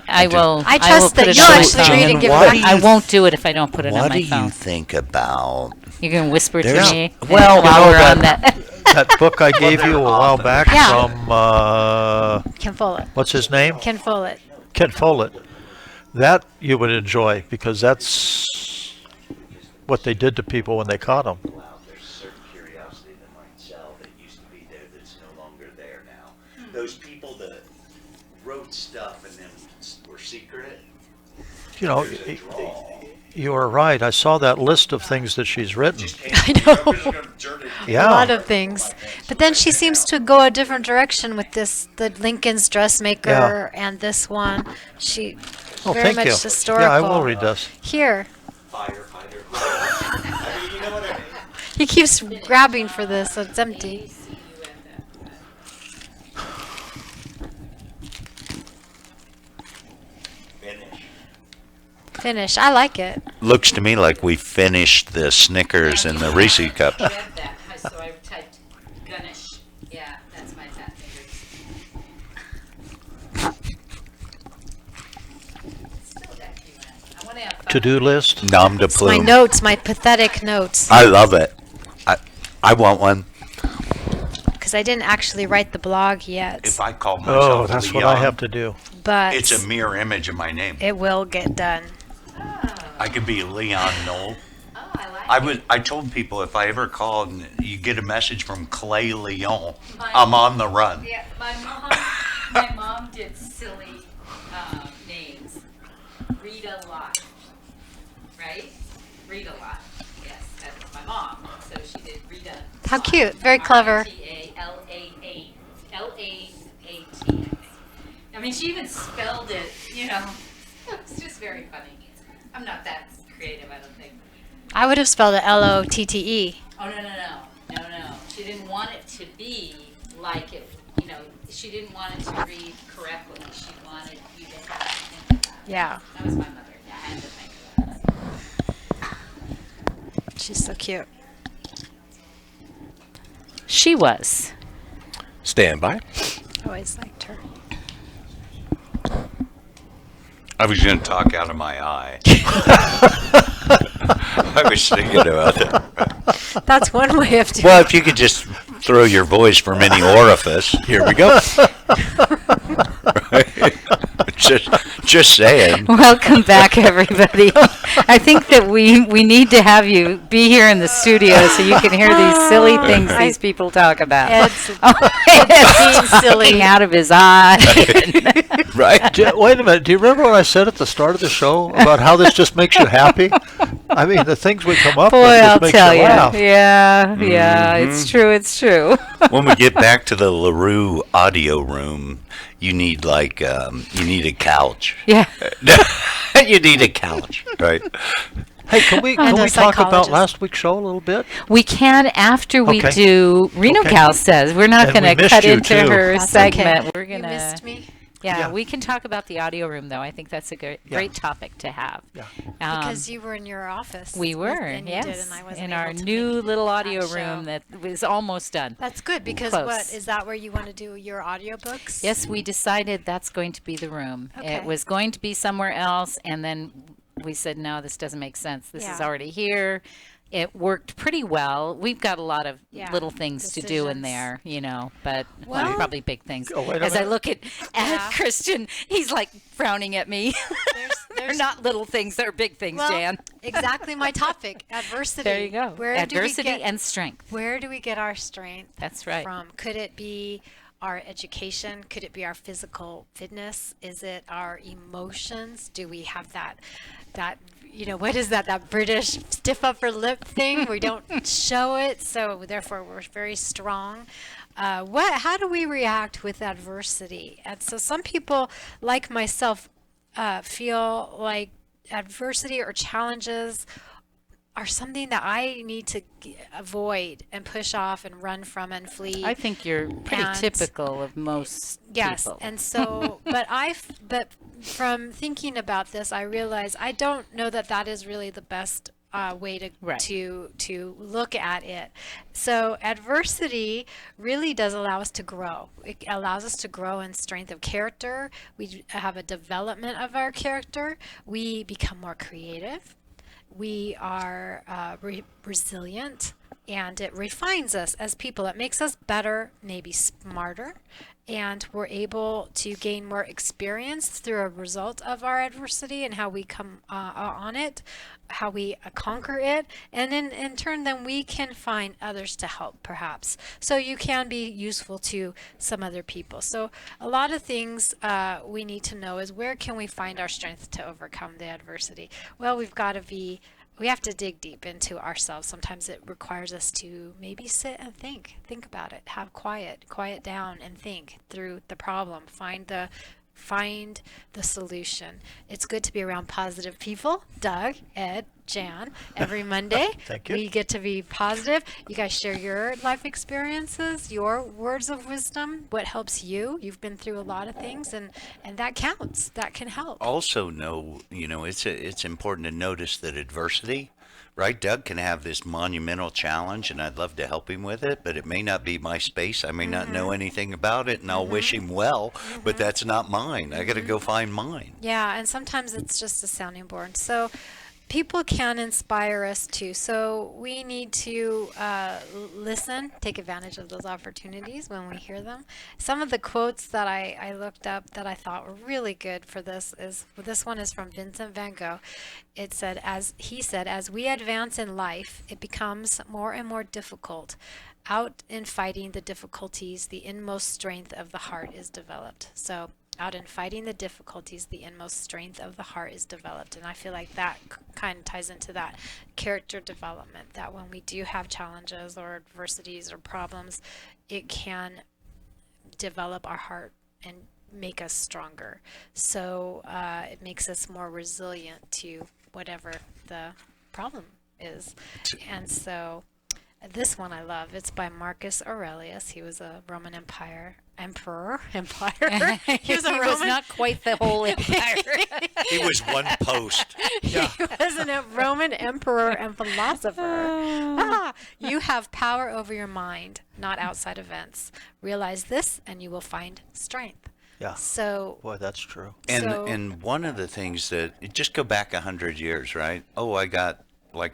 I will. I will trust put that it you'll on my actually phone. read and give What it do back. I won't do it if I don't put it on What my do phone. you think about? You're going to whisper to There's- me well, while you know we're on that- that. That book I gave you a while back Yeah. from, Ken Follett. what's his name? Ken Follett. Ken Follett. That you would enjoy, because that's what they did to people when they caught them. There's a certain curiosity that might sell that used to be there that's no longer there now. Those people that wrote stuff and then were secret. You know, you are right. I saw that list of things that she's written. I know. Yeah. A lot of things. But then she seems to go a different direction with the Lincoln's Dressmaker and this one. She Oh, very thank much you. historical. Yeah, I will read this. Here. Firefighter. You know what I mean? He keeps grabbing for this, so it's empty. Finish. I like it. Looks to me like we finished the Snickers and the Reese cups. So I typed Gunish. Yeah, that's my fat fingers. To-do list. Nom de It's my plume. notes, my pathetic notes. I love it. I want one. Because I didn't actually write the blog yet. If I call myself Oh, that's what I Leon, have to do. But it's a mirror image of my name. it will get done. I could be Leon Knoll. I told people if I ever called and you get a message from Clay Leon, I'm on the run. Yeah, my mom did silly names. Rita Lot, right? Rita Lot. Yes, that's my mom. So she did Rita. How cute. Very clever. Rtalaa. L-A-A-T, I mean, she even spelled it, It's just very funny. I'm not that creative, I don't think. I would have spelled it Lotte. Oh, no. She didn't want it to be like it, she didn't want it to read correctly. She wanted you to have to think about it. Yeah. That was my mother. Yeah, I had to think about it. She's so cute. She was. Stand by. Always liked her. I was going to talk out of my eye. I was thinking about that. That's one way of doing Well, if you could just throw your voice from any orifice. Here we go. Just saying. Welcome back, everybody. I think that we need to have you be here in the studio so you can hear these silly things these people talk about. Ed's being silly out of his eye. Right. Wait a minute. Do you remember what I said at the start of the show about how this just makes you happy? I mean, the things we come up Boy, with just I'll makes tell you you. laugh. Yeah, it's true. It's true. When we get back to the LeRue audio room, you need you need a couch. Yeah. You need a couch, right? Hey, can we talk about psychologist. last week's show a little bit? We can after we Okay. do Reno Okay. Cal Says. We're not And we going to missed cut you, into too. her That's segment. okay. We're You going to. missed me. Yeah, we can talk about the audio room, though. I think that's a great topic to have. Yeah. Because you were in your office. We were, and you did, yes, and I wasn't in able our to new make little that audio show. room that was almost done. That's good because Close. what is that where you want to do your audiobooks? Yes, we decided that's going to be the room. Okay. It was going to be somewhere else, and then we said, no, this doesn't make sense. This is Yeah. already here. It worked pretty well. We've got a lot of Yeah, little things to do in decisions. there, but Well- probably big things. Oh, wait a As I minute. look at Yeah. Christian, he's like frowning at me. They're not little things, they're big things, Well, Jan. exactly my topic. Adversity. There you go. Where Adversity do we get, and strength. Where do we get our strength? That's right. From? Could it be our education? Could it be our physical fitness? Is it our emotions? Do we have that what is that British stiff upper lip thing? We don't show it, so therefore we're very strong. How do we react with adversity? And so some people, like myself, feel like adversity or challenges are something that I need to avoid and push off and run from and flee. I think you're pretty And- typical of most Yes, people. and so, but from thinking about this, I realize I don't know that is really the best way to look at it. So adversity really does allow us to grow. It allows us to grow in strength of character. We have a development of our character. We become more creative. We are resilient, and it refines us as people. It makes us better, maybe smarter, and we're able to gain more experience through a result of our adversity and how we come on it, how we conquer it, and in turn then we can find others to help perhaps. So you can be useful to some other people. So a lot of things we need to know is where can we find our strength to overcome the adversity? Well, we have to dig deep into ourselves. Sometimes it requires us to maybe sit and think about it, have quiet down and think through the problem, find the solution. It's good to be around positive people. Doug, Ed, Jan, every Monday. Thank you. We get to be positive. You guys share your life experiences, your words of wisdom, what helps you. You've been through a lot of things, and that counts. That can help. Also it's important to notice that adversity, right? Doug can have this monumental challenge, and I'd love to help him with it, but it may not be my space. I may not know anything about it, and I'll wish him well, but that's not mine. I got to go find mine. Yeah, and sometimes it's just a sounding board. So people can inspire us too. So we need to listen, take advantage of those opportunities when we hear them. Some of the quotes that I looked up that I thought were really good for this one is from Vincent van Gogh. It said, as we advance in life, it becomes more and more difficult. Out in fighting the difficulties, the inmost strength of the heart is developed. So out in fighting the difficulties, the inmost strength of the heart is developed. And I feel like that kind of ties into that character development, that when we do have challenges or adversities or problems, it can develop our heart and make us stronger. So it makes us more resilient to whatever the problem is. And so This one I love. It's by Marcus Aurelius. He was a Roman emperor. He was a He Roman. was not quite the whole empire. He was one post. He was a Roman emperor and philosopher. You have power over your mind, not outside events. Realize this, and you will find strength. Yeah. So, Boy, that's true. And one of the things that, just go back 100 years, right? Oh, I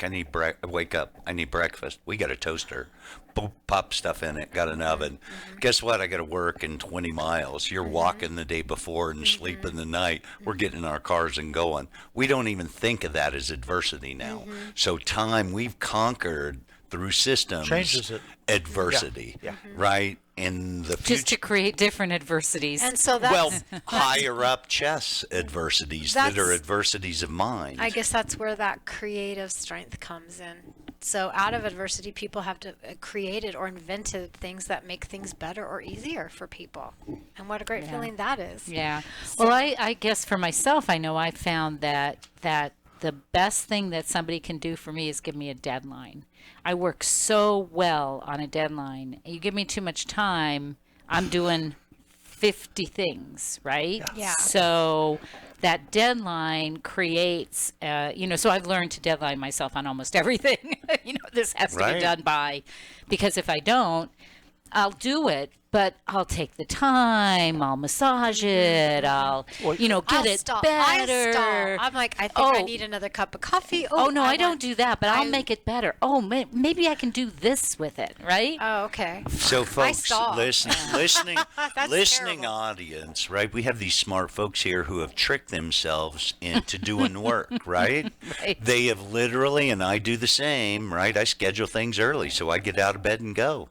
need wake up, I need breakfast. We got a toaster. Boom, pop stuff in it, got an oven. Guess what? I got to work in 20 miles. You're walking the day before and sleeping the night. We're getting in our cars and going. We don't even think of that as adversity now. So time, we've conquered through systems. Changes it. Adversity, right? In the future. Just to create different adversities. and so that's, Well, higher up chess adversities that are That's- adversities of mind. I guess that's where that creative strength comes in. So out of adversity, people have to created or invented things that make things better or easier for people. And what a great feeling that is. Yeah. Well, I guess for myself, I know I found that the best thing that somebody can do for me is give me a deadline. I work so well on a deadline. You give me too much time, I'm doing 50 things, right? Yeah. So that deadline creates, so I've learned to deadline myself on almost everything. This has to Right. be done by, because if I don't, I'll do it, but I'll take the time, I'll massage it, I'll get I'll it stall. better. I stall. I'm like, I think I need another cup of coffee. Oh, no, I don't want- do that, but I'll make it better. Oh, maybe I can do this with it, right? Oh, okay. So, folks, stall. listening That's terrible. audience, right? We have these smart folks here who have tricked themselves into doing work, right? Right. They have literally, and I do the same, right? I schedule things early so I get out of bed and go.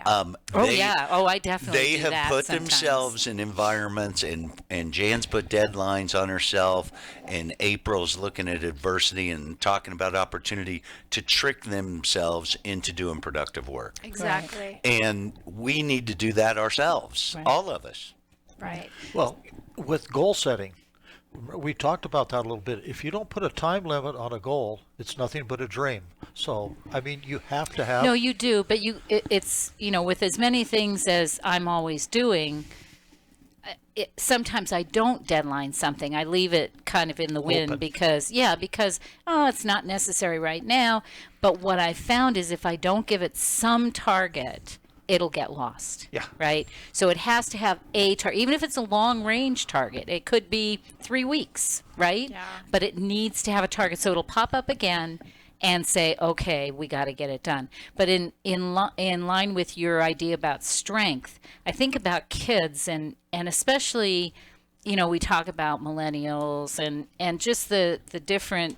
I definitely They do have that put sometimes. themselves in environments, and Jan's put deadlines on herself, and April's looking at adversity and talking about opportunity to trick themselves into doing productive work. Exactly. And we need to do that ourselves, all of us. Right. Well, with goal setting, we talked about that a little bit. If you don't put a time limit on a goal, it's nothing but a dream. So, I mean, you have to have. No, you do, but it's with as many things as I'm always doing, sometimes I don't deadline something. I leave it kind of in the wind Open. because it's not necessary right now. But what I found is if I don't give it some target, it'll get lost. Yeah. Right? So it has to have a target, even if it's a long range target. It could be 3 weeks, right? Yeah. But it needs to have a target. So it'll pop up again and say, okay, we got to get it done. But in line with your idea about strength, I think about kids and especially, we talk about millennials and just the different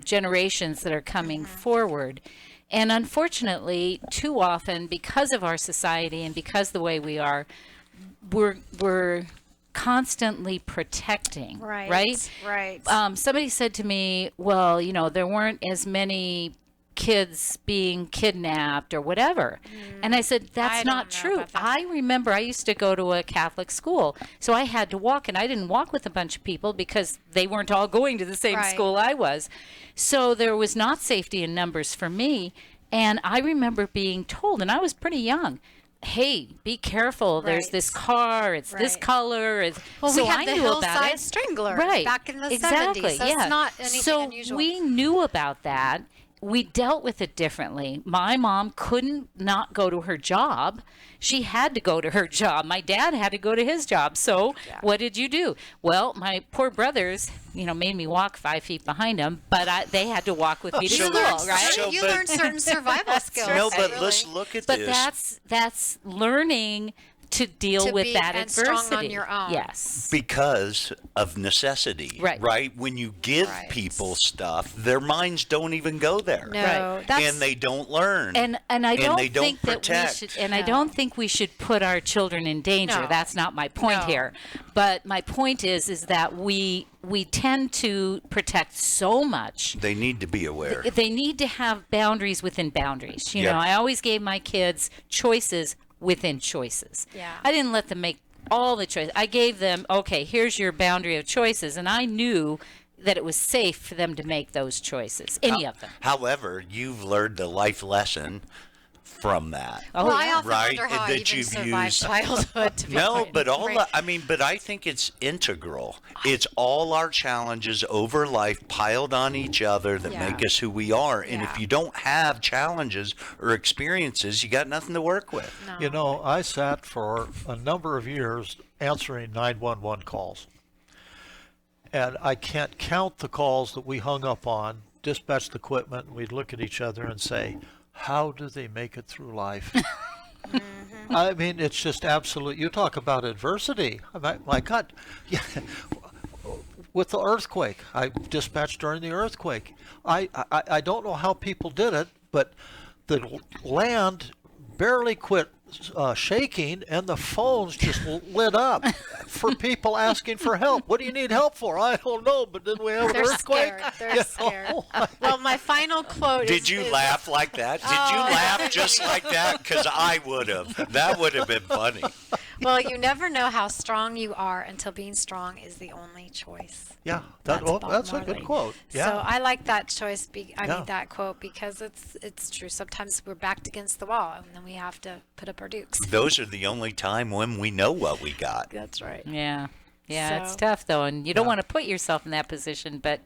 generations that are coming forward. And unfortunately, too often, because of our society and because the way we are, we're constantly protecting, right? Right. Somebody said to me, well, there weren't as many kids being kidnapped or whatever. And I said, that's I not don't know true. about that. I remember I used to go to a Catholic school, so I had to walk, and I didn't walk with a bunch of people because they weren't all going to the same Right. school I was. So there was not safety in numbers for me. And I remember being told, and I was pretty young, hey, be careful. There's Right. this car. It's this Right. color. Well, so we had I the knew about Hillside it. Strangler Right. back in the exactly. 70s. So yeah. it's not anything so unusual. we knew about that. We dealt with it differently. My mom couldn't not go to her job. She had to go to her job. My dad had to go to his job. So what did you do? Well, my poor brothers, made me walk 5 feet behind them, but they had to walk with me to So school, learn- right? so- You but- learn certain survival skills. No, but really. let's look at But this. that's learning to deal To with be that and adversity. strong on your own. Yes. Because of necessity, Right. When you give Right. people stuff, their minds don't even go there, No, that's and they don't learn, And I don't they don't think protect. that we should, and I don't think we should put our children in danger. No. That's not my point No. here. But my point is that we tend to protect so much. They need to be aware. They need to have boundaries within boundaries. You Yeah. know, I always gave my kids choices within choices. Yeah. I didn't let them make all the choices. I gave them, okay, here's your boundary of choices, and I knew that it was safe for them to make those choices, any of them. However, you've learned a life lesson from that. Well, I often right? wonder how I that even you've survived used. childhood. To be No, quite but frank. but I think it's integral. It's all our challenges over life piled on each other that Yeah. make us who we are. And Yeah. if you don't have challenges or experiences, you got nothing to work with. No. You know, I sat for a number of years answering 911 calls. And I can't count the calls that we hung up on, dispatched equipment, and we'd look at each other and say, how do they make it through life? I mean, it's just absolute. You talk about adversity. My God. Yeah. With the earthquake, I dispatched during the earthquake. I don't know how people did it, but the land barely quit shaking, and the phones just lit up for people asking for help. What do you need help for? I don't know, but then we have an They're earthquake. scared. They're scared. Well, my final quote Did is... you laugh like that? Did you laugh just like that? Because I would have. That would have been funny. Well, you never know how strong you are until being strong is the only choice. Yeah, That's Bob that's a Marley. good quote. Yeah. So I like that choice. I Yeah. mean that quote because it's true. Sometimes we're backed against the wall, and then we have to put up our dukes. Those are the only time when we know what we got. That's right. Yeah. Yeah, it's So- tough though, and you don't want to put yourself in that position, but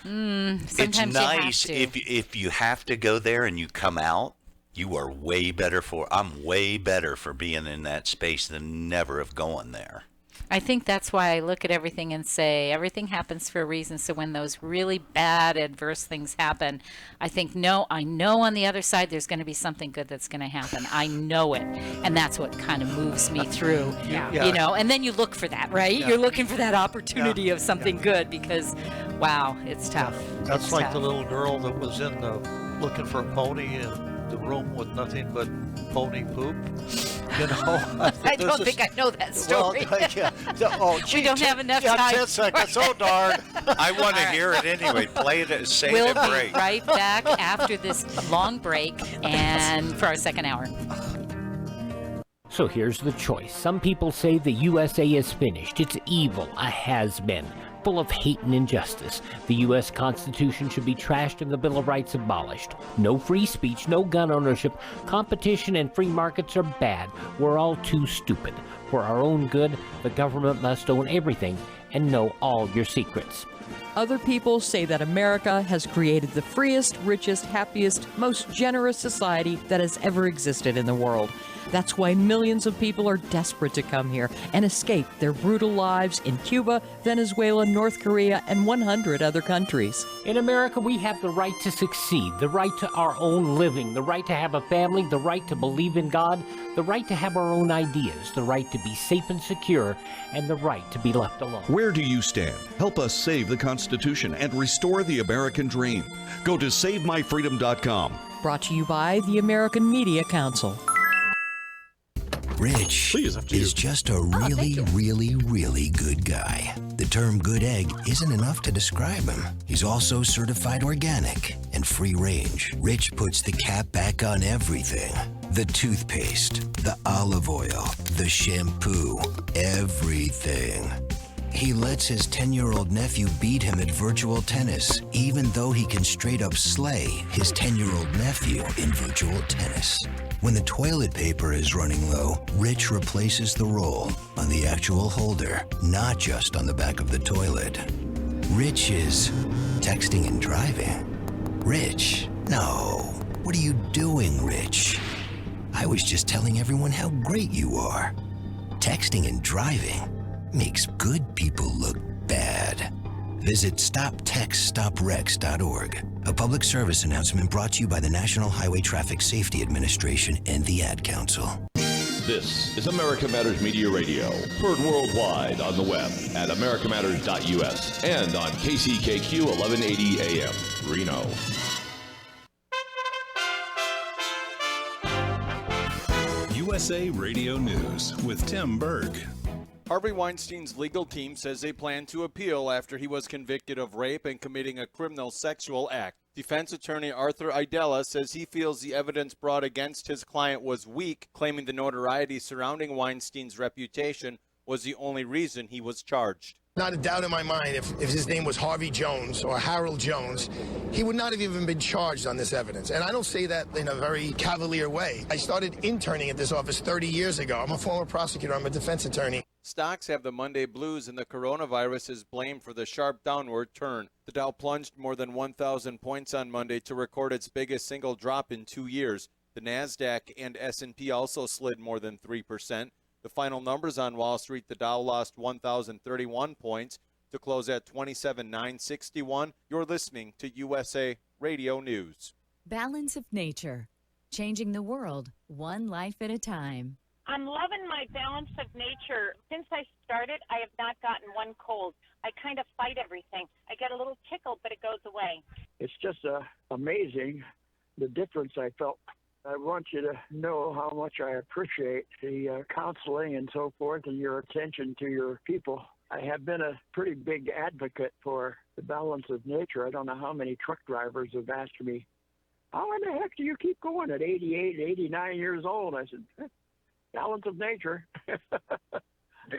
sometimes It's nice you have to. if you have to go there and you come out, you are way better for. I'm way better for being in that space than never of going there. I think that's why I look at everything and say everything happens for a reason. So when those really bad, adverse things happen, I think, no, I know on the other side there's going to be something good that's going to happen. I know it. And that's what kind of moves me through, you know. And then you look for that, right? Yeah. You're looking for that opportunity of something good because, wow, it's tough. That's It's like tough. the little girl that was in the looking for a pony in the room with nothing but pony poop. You know, I don't think I know that story. Well, yeah. Oh, We don't have enough yeah, time 10 for seconds. it. Oh, darn. I want to hear it anyway. Play it. Say We'll it at be break. right back after this long break and for our second hour. So here's the choice. Some people say the USA is finished. It's evil, a has-been, full of hate and injustice. The U.S. Constitution should be trashed and the Bill of Rights abolished. No free speech, no gun ownership. Competition and free markets are bad. We're all too stupid. For our own good, the government must own everything and know all your secrets. Other people say that America has created the freest, richest, happiest, most generous society that has ever existed in the world. That's why millions of people are desperate to come here and escape their brutal lives in Cuba, Venezuela, North Korea, and 100 other countries. In America, we have the right to succeed, the right to our own living, the right to have a family, the right to believe in God, the right to have our own ideas, the right to be safe and secure, and the right to be left alone. Where do you stand? Help us save the Constitution and restore the American dream. Go to SaveMyFreedom.com. Brought to you by the American Media Council. Rich is just a really good guy. The term good egg isn't enough to describe him. He's also certified organic and free range. Rich puts the cap back on everything. The toothpaste, the olive oil, the shampoo, everything. He lets his 10-year-old nephew beat him at virtual tennis, even though he can straight up slay his 10-year-old nephew in virtual tennis. When the toilet paper is running low, Rich replaces the roll on the actual holder, not just on the back of the toilet. Rich is texting and driving. Rich, no. What are you doing, Rich? I was just telling everyone how great you are. Texting and driving makes good people look bad. Visit StopTextStopWrecks.org. A public service announcement brought to you by the National Highway Traffic Safety Administration and the Ad Council. This is America Matters Media Radio, heard worldwide on the web at americamatters.us and on KCKQ 1180 AM, Reno. USA Radio News with Tim Berg. Harvey Weinstein's legal team says they plan to appeal after he was convicted of rape and committing a criminal sexual act. Defense attorney Arthur Idella says he feels the evidence brought against his client was weak, claiming the notoriety surrounding Weinstein's reputation was the only reason he was charged. Not a doubt in my mind, if his name was Harvey Jones or Harold Jones, he would not have even been charged on this evidence. And I don't say that in a very cavalier way. I started interning at this office 30 years ago. I'm a former prosecutor. I'm a defense attorney. Stocks have the Monday blues, and the coronavirus is blamed for the sharp downward turn. The Dow plunged more than 1,000 points on Monday to record its biggest single drop in 2 years. The NASDAQ and S&P also slid more than 3%. The final numbers on Wall Street, the Dow lost 1,031 points to close at 27,961. You're listening to USA Radio News. Balance of Nature, changing the world one life at a time. I'm loving my Balance of Nature. Since I started, I have not gotten one cold. I kind of fight everything. I get a little tickle, but it goes away. It's just amazing the difference I felt. I want you to know how much I appreciate the counseling and so forth and your attention to your people. I have been a pretty big advocate for the Balance of Nature. I don't know how many truck drivers have asked me, how in the heck do you keep going at 88, 89 years old? I said, Balance of Nature. If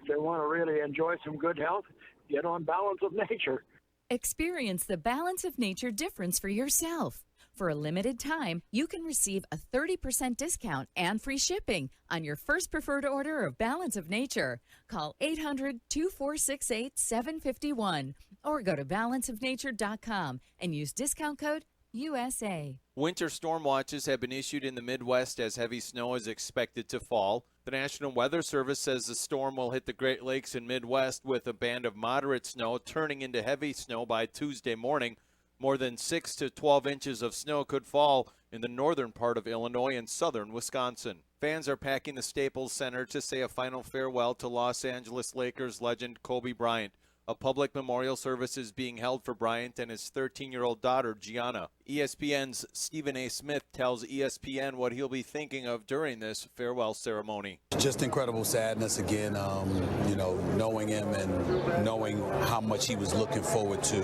they want to really enjoy some good health, get on Balance of Nature. Experience the Balance of Nature difference for yourself. For a limited time, you can receive a 30% discount and free shipping on your first preferred order of Balance of Nature. Call 800-2468-751 or go to balanceofnature.com and use discount code USA. Winter storm watches have been issued in the Midwest as heavy snow is expected to fall. The National Weather Service says the storm will hit the Great Lakes and Midwest with a band of moderate snow turning into heavy snow by Tuesday morning. More than 6 to 12 inches of snow could fall in the northern part of Illinois and southern Wisconsin. Fans are packing the Staples Center to say a final farewell to Los Angeles Lakers legend Kobe Bryant. A public memorial service is being held for Bryant and his 13-year-old daughter, Gianna. ESPN's Stephen A. Smith tells ESPN what he'll be thinking of during this farewell ceremony. Just incredible sadness again, knowing him and knowing how much he was looking forward to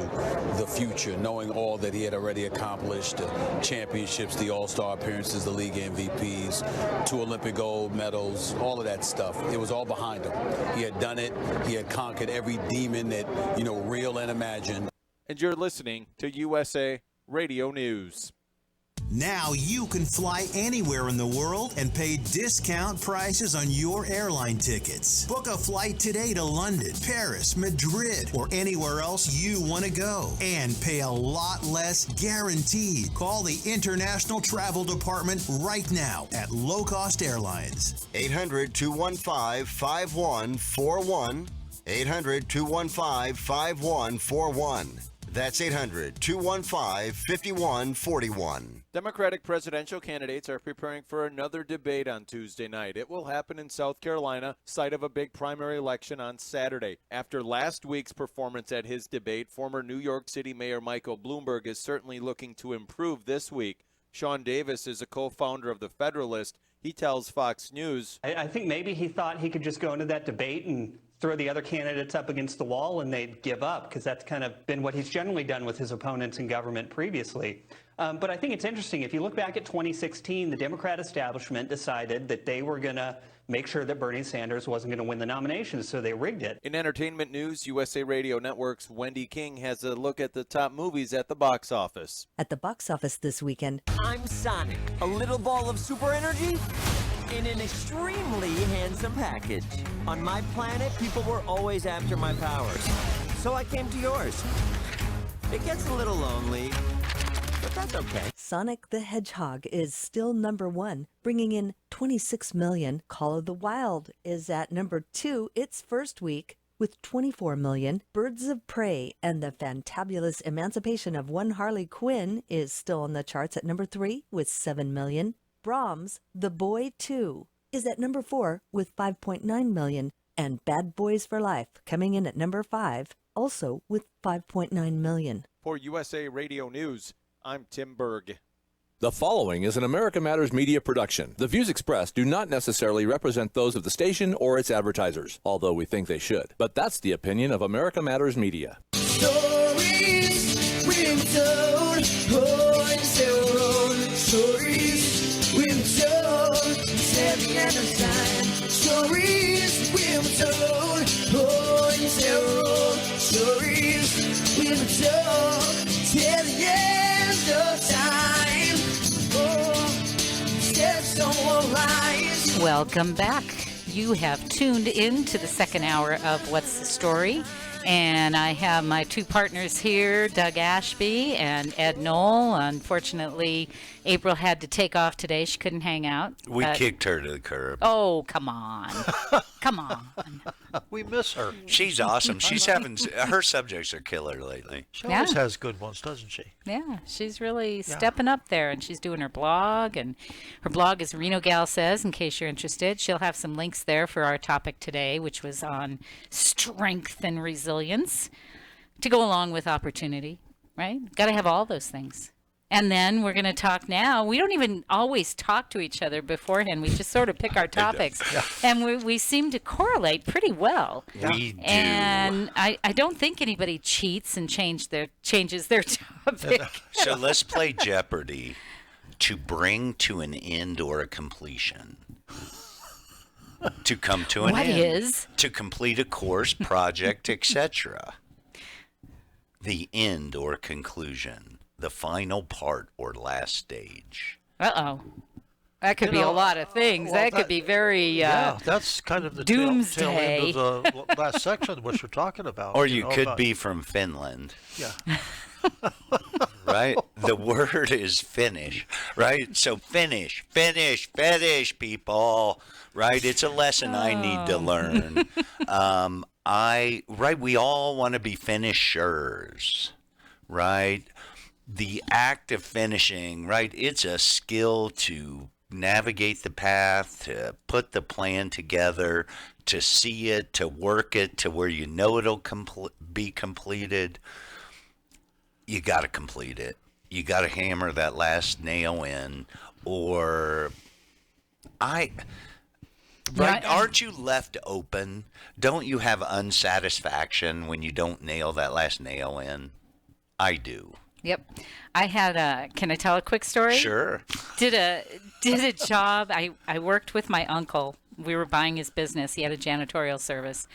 the future, knowing all that he had already accomplished, the championships, the all-star appearances, the league MVPs, 2 Olympic gold medals, all of that stuff. It was all behind him. He had done it. He had conquered every demon that, real and imagined. And you're listening to USA Radio News. Now you can fly anywhere in the world and pay discount prices on your airline tickets. Book a flight today to London, Paris, Madrid, or anywhere else you want to go and pay a lot less guaranteed. Call the International Travel Department right now at Low Cost Airlines. 800-215-5141. 800-215-5141. That's 800-215-5141. Democratic presidential candidates are preparing for another debate on Tuesday night. It will happen in South Carolina, site of a big primary election on Saturday. After last week's performance at his debate, former New York City Mayor Michael Bloomberg is certainly looking to improve this week. Sean Davis is a co-founder of The Federalist. He tells Fox News, I think maybe he thought he could just go into that debate and throw the other candidates up against the wall and they'd give up, because that's kind of been what he's generally done with his opponents in government previously. But I think it's interesting. If you look back at 2016, the Democrat establishment decided that they were going to make sure that Bernie Sanders wasn't going to win the nomination, so they rigged it. In entertainment news, USA Radio Network's Wendy King has a look at the top movies at the box office. At the box office this weekend, I'm Sonic, a little ball of super energy in an extremely handsome package. On my planet, people were always after my powers, so I came to yours. It gets a little lonely, but that's okay. Sonic the Hedgehog is still number 1, bringing in $26 million. Call of the Wild is at number 2 its first week with $24 million. Birds of Prey and the Fantabulous Emancipation of One Harley Quinn is still on the charts at number 3 with $7 million. Brahms' The Boy 2 is at number 4 with $5.9 million. And Bad Boys for Life coming in at number 5, also with $5.9 million. For USA Radio News, I'm Tim Berg. The following is an America Matters media production. The views expressed do not necessarily represent those of the station or its advertisers, although we think they should. But that's the opinion of America Matters Media. Stories we've told, points their own. Stories we've told, savvy and unsigned. Stories we've told, points their own. stories we were told till the end of time. Oh, steps don't rise. Welcome back. You have tuned in to the second hour of What's the Story? And I have my two partners here, Doug Ashby and Ed Knoll. Unfortunately, April had to take off today. She couldn't hang out. We kicked her to the curb. Oh, come on. Come on. We miss her. She's awesome. She's having her subjects are killer lately. She always has good ones, doesn't she? Yeah, she's really stepping up there, and she's doing her blog, and her blog is Reno Gal Says, in case you're interested. She'll have some links there for our topic today, which was on strength and resilience, to go along with opportunity, right? Got to have all those things. And then we're going to talk now. We don't even always talk to each other beforehand. We just sort of pick our topics. And we seem to correlate pretty well. We do. And I don't think anybody cheats and changes their topic. So let's play Jeopardy to bring to an end or a completion. To come to an What end. is? To complete a course, project, etc. The end or conclusion. The final part or last stage. Uh-oh. That could be a lot of things. well, that could be very yeah, that's kind of the tail end of the last section which we're talking about. Or you could be from Finland. Yeah. Right? The word is finish, right? So finish, people, right? It's a lesson I need to learn. We all want to be finishers, right? The act of finishing, right? It's a skill to navigate the path, to put the plan together, to see it, to work it to where you know it'll be completed. You got to complete it. You got to hammer that last nail in, or aren't you left open? Don't you have unsatisfaction when you don't nail that last nail in? I do. Yep. I had can I tell a quick story? Sure. Did a job. I worked with my uncle. We were buying his business. He had a janitorial service.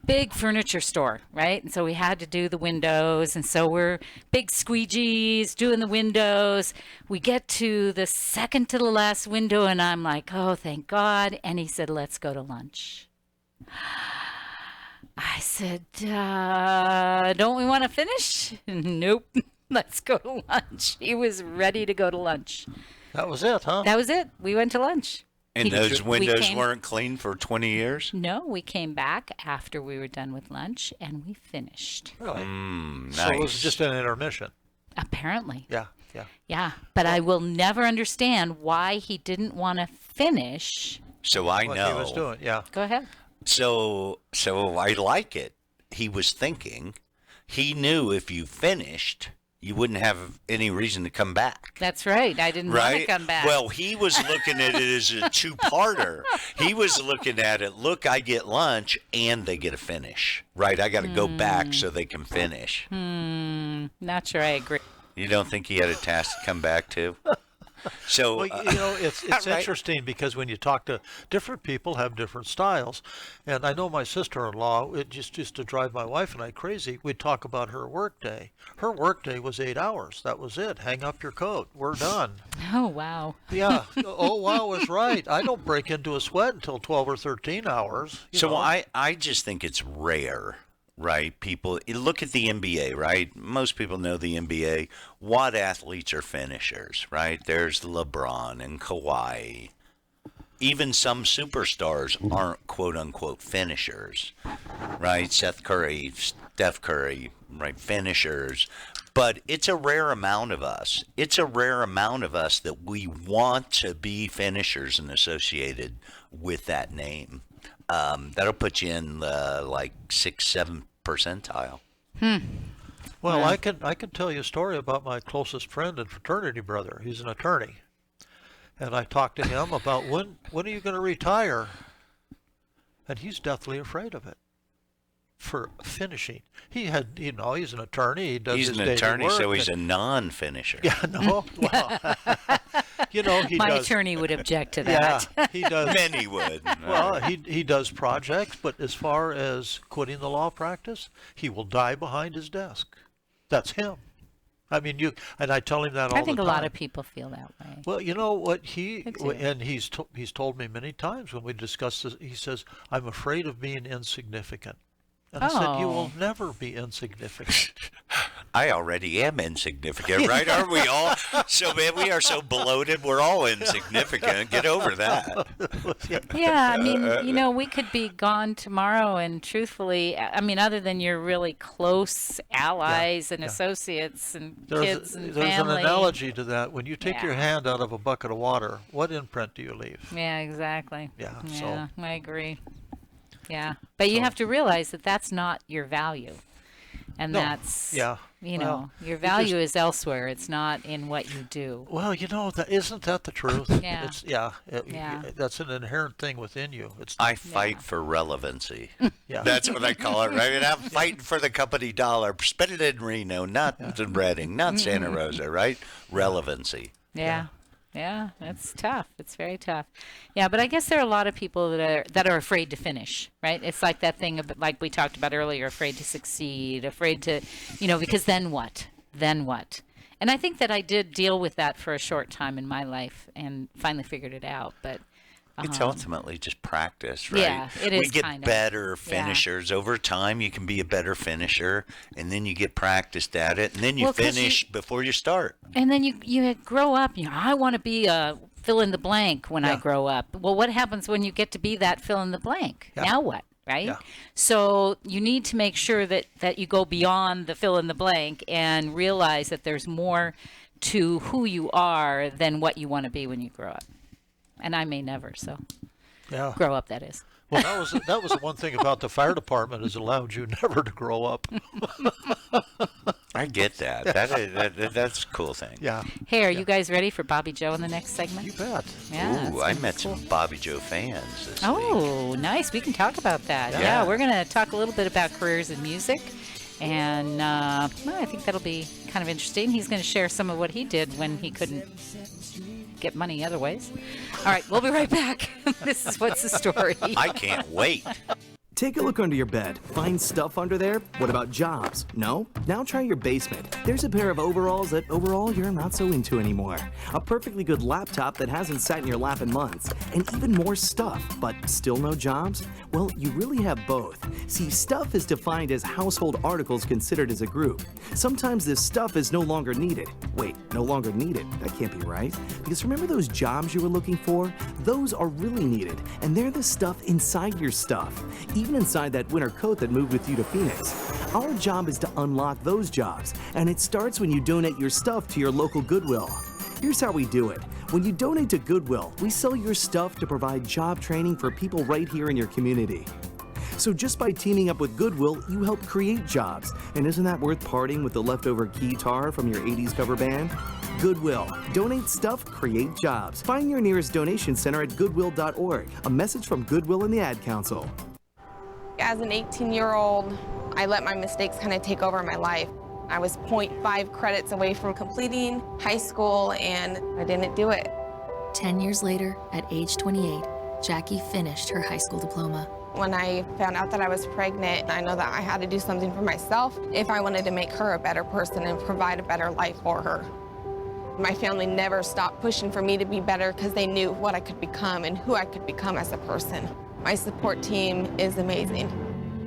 Big furniture store, right? And so we had to do the windows. And so we're big squeegees doing the windows. We get to the second to the last window, and I'm like, oh, thank God. And he said, let's go to lunch. I said, don't we want to finish? Nope. Let's go to lunch. He was ready to go to lunch. That was it, huh? That was it. We went to lunch. And those windows weren't clean for 20 years? No, we came back after we were done with lunch, and we finished. Really? Nice. So it was just an intermission. Apparently. Yeah. Yeah, but I will never understand why he didn't want to finish. So I what know. he was doing, yeah. Go ahead. So I like it. He was thinking. He knew if you finished, you wouldn't have any reason to come back. That's right. I didn't want to come back. Well, he was looking at it as a two-parter. He was looking at it, look, I get lunch and they get a finish. Right? I got to go back so they can finish. Not sure I agree. You don't think he had a task to come back to? So, well, it's right. interesting because when you talk to different people, have different styles. And I know my sister-in-law, it just used to drive my wife and I crazy. We'd talk about her work day. Her work day was 8 hours. That was it. Hang up your coat. We're done. Oh, wow. Yeah. Oh, wow is right. I don't break into a sweat until 12 or 13 hours. So I just think it's rare. Right, people look at the NBA, right? Most people know the NBA. What athletes are finishers, right? There's LeBron and Kawhi. Even some superstars aren't quote unquote finishers, right? Seth Curry, Steph Curry, right? Finishers. But it's a rare amount of us. It's a rare amount of us that we want to be finishers and associated with that name. That'll put you in the 6-7 percentile. Well, I can tell you a story about my closest friend and fraternity brother. He's an attorney, and I talked to him about when are you going to retire, and he's deathly afraid of it. For finishing, he's an attorney. He does. He's his an daily attorney, work so he's a non-finisher. Yeah, no. Well, You know, My attorney would object to that. Yeah, he does. Many would. Well, he does projects, but as far as quitting the law practice, he will die behind his desk. That's him. I mean, and I tell him that all the time. I think a lot of people feel that way. Well, you know what, and he's told me many times when we discuss this, he says, I'm afraid of being insignificant. And I said, you will never be insignificant. I already am insignificant, right? Aren't we all? So, man, we are so bloated, we're all insignificant. Get over that. Yeah, I mean, you know, we could be gone tomorrow, and truthfully, I mean, other than your really close allies and associates and kids and family. There's an analogy to that. When you take your hand out of a bucket of water, what imprint do you leave? Yeah, exactly. Yeah, I agree. Yeah, but you have to realize that that's not your value, and that's you know, your value is elsewhere. It's not in what you do. Well, you know, isn't that the truth? Yeah. It's, that's an inherent thing within you. I fight for relevancy. That's what I call it, right? And I'm fighting for the company dollar. Spend it in Reno, not in Redding, not Santa Rosa, right? Relevancy. Yeah, that's tough. It's very tough. Yeah, but I guess there are a lot of people that are afraid to finish, right? It's like that thing like we talked about earlier, afraid to succeed, afraid to, you know, because then what? Then what? And I think that I did deal with that for a short time in my life and finally figured it out. But it's ultimately just practice, right? Yeah, it is. We get better finishers over time. You can be a better finisher, and then you get practiced at it, and then you finish before you start. And then you grow up. You know, I want to be a fill in the blank when I grow up. Well, what happens when you get to be that fill in the blank? Yeah. Now what? Right? Yeah. So you need to make sure that you go beyond the fill in the blank and realize that there's more to who you are than what you want to be when you grow up. And I may never, so grow up, that is. Well, that was the one thing about the fire department is it allowed you never to grow up. I get that. That's a cool thing. Yeah. Hey, are you guys ready for Bobby Joe in the next segment? You bet. Yeah. Ooh, I met some Bobby Joe fans this week. Oh, nice. We can talk about that. Yeah, we're going to talk a little bit about careers in music. And I think that'll be kind of interesting. He's going to share some of what he did when he couldn't get money other ways. All right, we'll be right back. This is What's the Story. I can't wait. Take a look under your bed. Find stuff under there? What about jobs? No? Now try your basement. There's a pair of overalls that overall you're not so into anymore. A perfectly good laptop that hasn't sat in your lap in months. And even more stuff, but still no jobs? Well, you really have both. See, stuff is defined as household articles considered as a group. Sometimes this stuff is no longer needed. Wait, no longer needed? That can't be right. Because remember those jobs you were looking for? Those are really needed, and they're the stuff inside your stuff. Even inside that winter coat that moved with you to Phoenix. Our job is to unlock those jobs, and it starts when you donate your stuff to your local Goodwill. Here's how we do it. When you donate to Goodwill, we sell your stuff to provide job training for people right here in your community. So just by teaming up with Goodwill, you help create jobs. And isn't that worth parting with the leftover guitar from your 80s cover band? Goodwill. Donate stuff, create jobs. Find your nearest donation center at goodwill.org. A message from Goodwill and the Ad Council. As an 18-year-old, I let my mistakes kind of take over my life. I was 0.5 credits away from completing high school, and I didn't do it. 10 years later, at age 28, Jackie finished her high school diploma. When I found out that I was pregnant, I know that I had to do something for myself if I wanted to make her a better person and provide a better life for her. My family never stopped pushing for me to be better because they knew what I could become and who I could become as a person. My support team is amazing.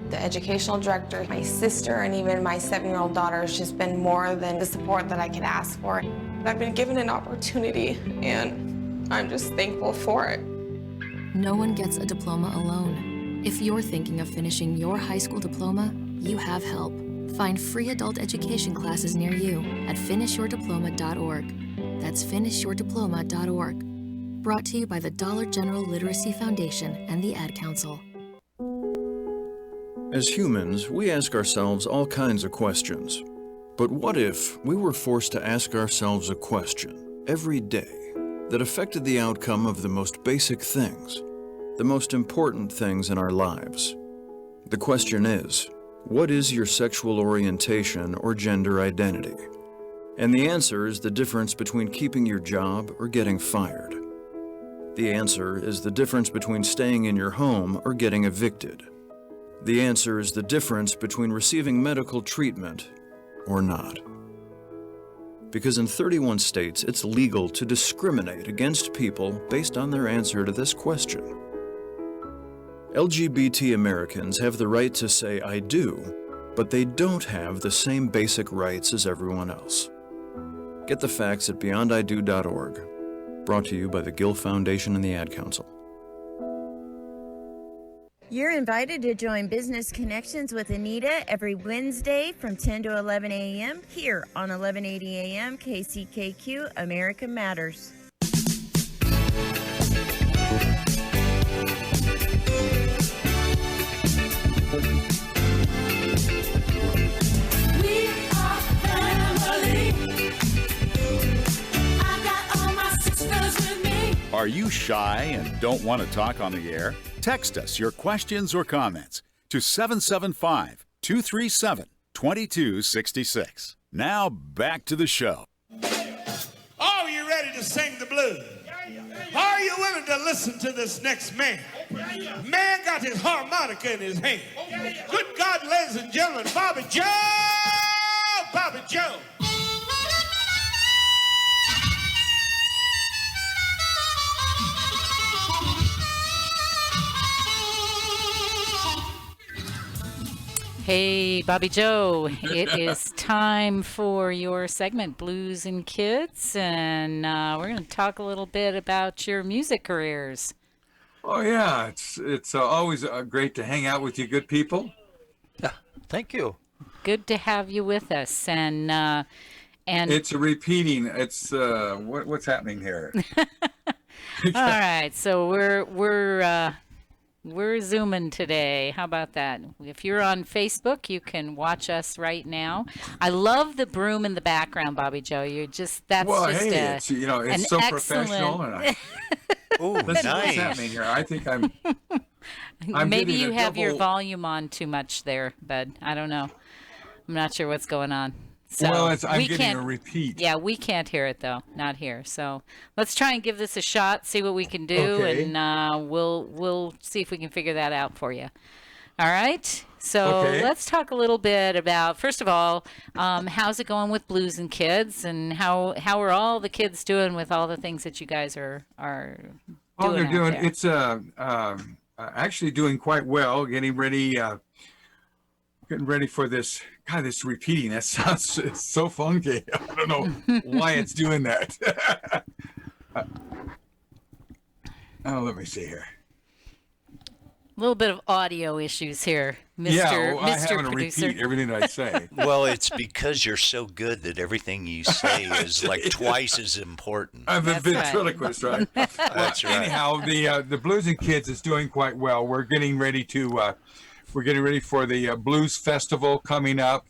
The educational director, my sister, and even my 7-year-old daughter has just been more than the support that I could ask for. I've been given an opportunity, and I'm just thankful for it. No one gets a diploma alone. If you're thinking of finishing your high school diploma, you have help. Find free adult education classes near you at finishyourdiploma.org. That's finishyourdiploma.org. Brought to you by the Dollar General Literacy Foundation and the Ad Council. As humans, we ask ourselves all kinds of questions. But what if we were forced to ask ourselves a question every day that affected the outcome of the most basic things, the most important things in our lives? The question is, what is your sexual orientation or gender identity? And the answer is the difference between keeping your job or getting fired. The answer is the difference between staying in your home or getting evicted. The answer is the difference between receiving medical treatment or not. Because in 31 states, it's legal to discriminate against people based on their answer to this question. LGBT Americans have the right to say I do, but they don't have the same basic rights as everyone else. Get the facts at beyondido.org. Brought to you by the Gill Foundation and the Ad Council. You're invited to join Business Connections with Anita every Wednesday from 10 to 11 a.m. here on 1180 a.m. KCKQ America Matters. We are family. I got all my sisters with me. Are you shy and don't want to talk on the air? Text us your questions or comments to 775-237-2266. Now back to the show. Are you ready to sing the blues? Are you willing to listen to this next man? Man got his harmonica in his hand. Good God, ladies and gentlemen, Bobby Joe! Bobby Joe! Hey, Bobby Joe, it is time for your segment, Blues and Kids, and we're going to talk a little bit about your music careers. Oh, yeah, it's always great to hang out with you good people. Thank you. Good to have you with us, and It's a repeating, it's, what's happening here? all right, so we're Zooming today. How about that? If you're on Facebook, you can watch us right now. I love the broom in the background, Bobby Joe. It's it's so professional. And nice. What's happening here? I think I'm Maybe getting you a have your double- volume on too much there, bud. I don't know. I'm not sure what's going on. So Well, I'm we getting can't- a repeat. Yeah, we can't hear it though. Not here. So let's try and give this a shot. See what we can do, Okay. and we'll see if we can figure that out for you. All right. So Okay. let's talk a little bit about, first of all, how's it going with Blues and Kids, and how are all the kids doing with all the things that you guys are Oh, they're out doing, there? it's actually doing quite well, getting ready for this. God, this repeating, that sounds it's so funky. I don't know why it's doing that. Let me see here. A little bit of audio issues here, Mr. Yeah, well, I Mr. having to Producer. repeat everything that I say. Well, it's because you're so good that everything you say is like twice as important. I'm a ventriloquist, right? That's right. Anyhow, the Blues and Kids is doing quite well. We're getting ready for the Blues Festival coming up,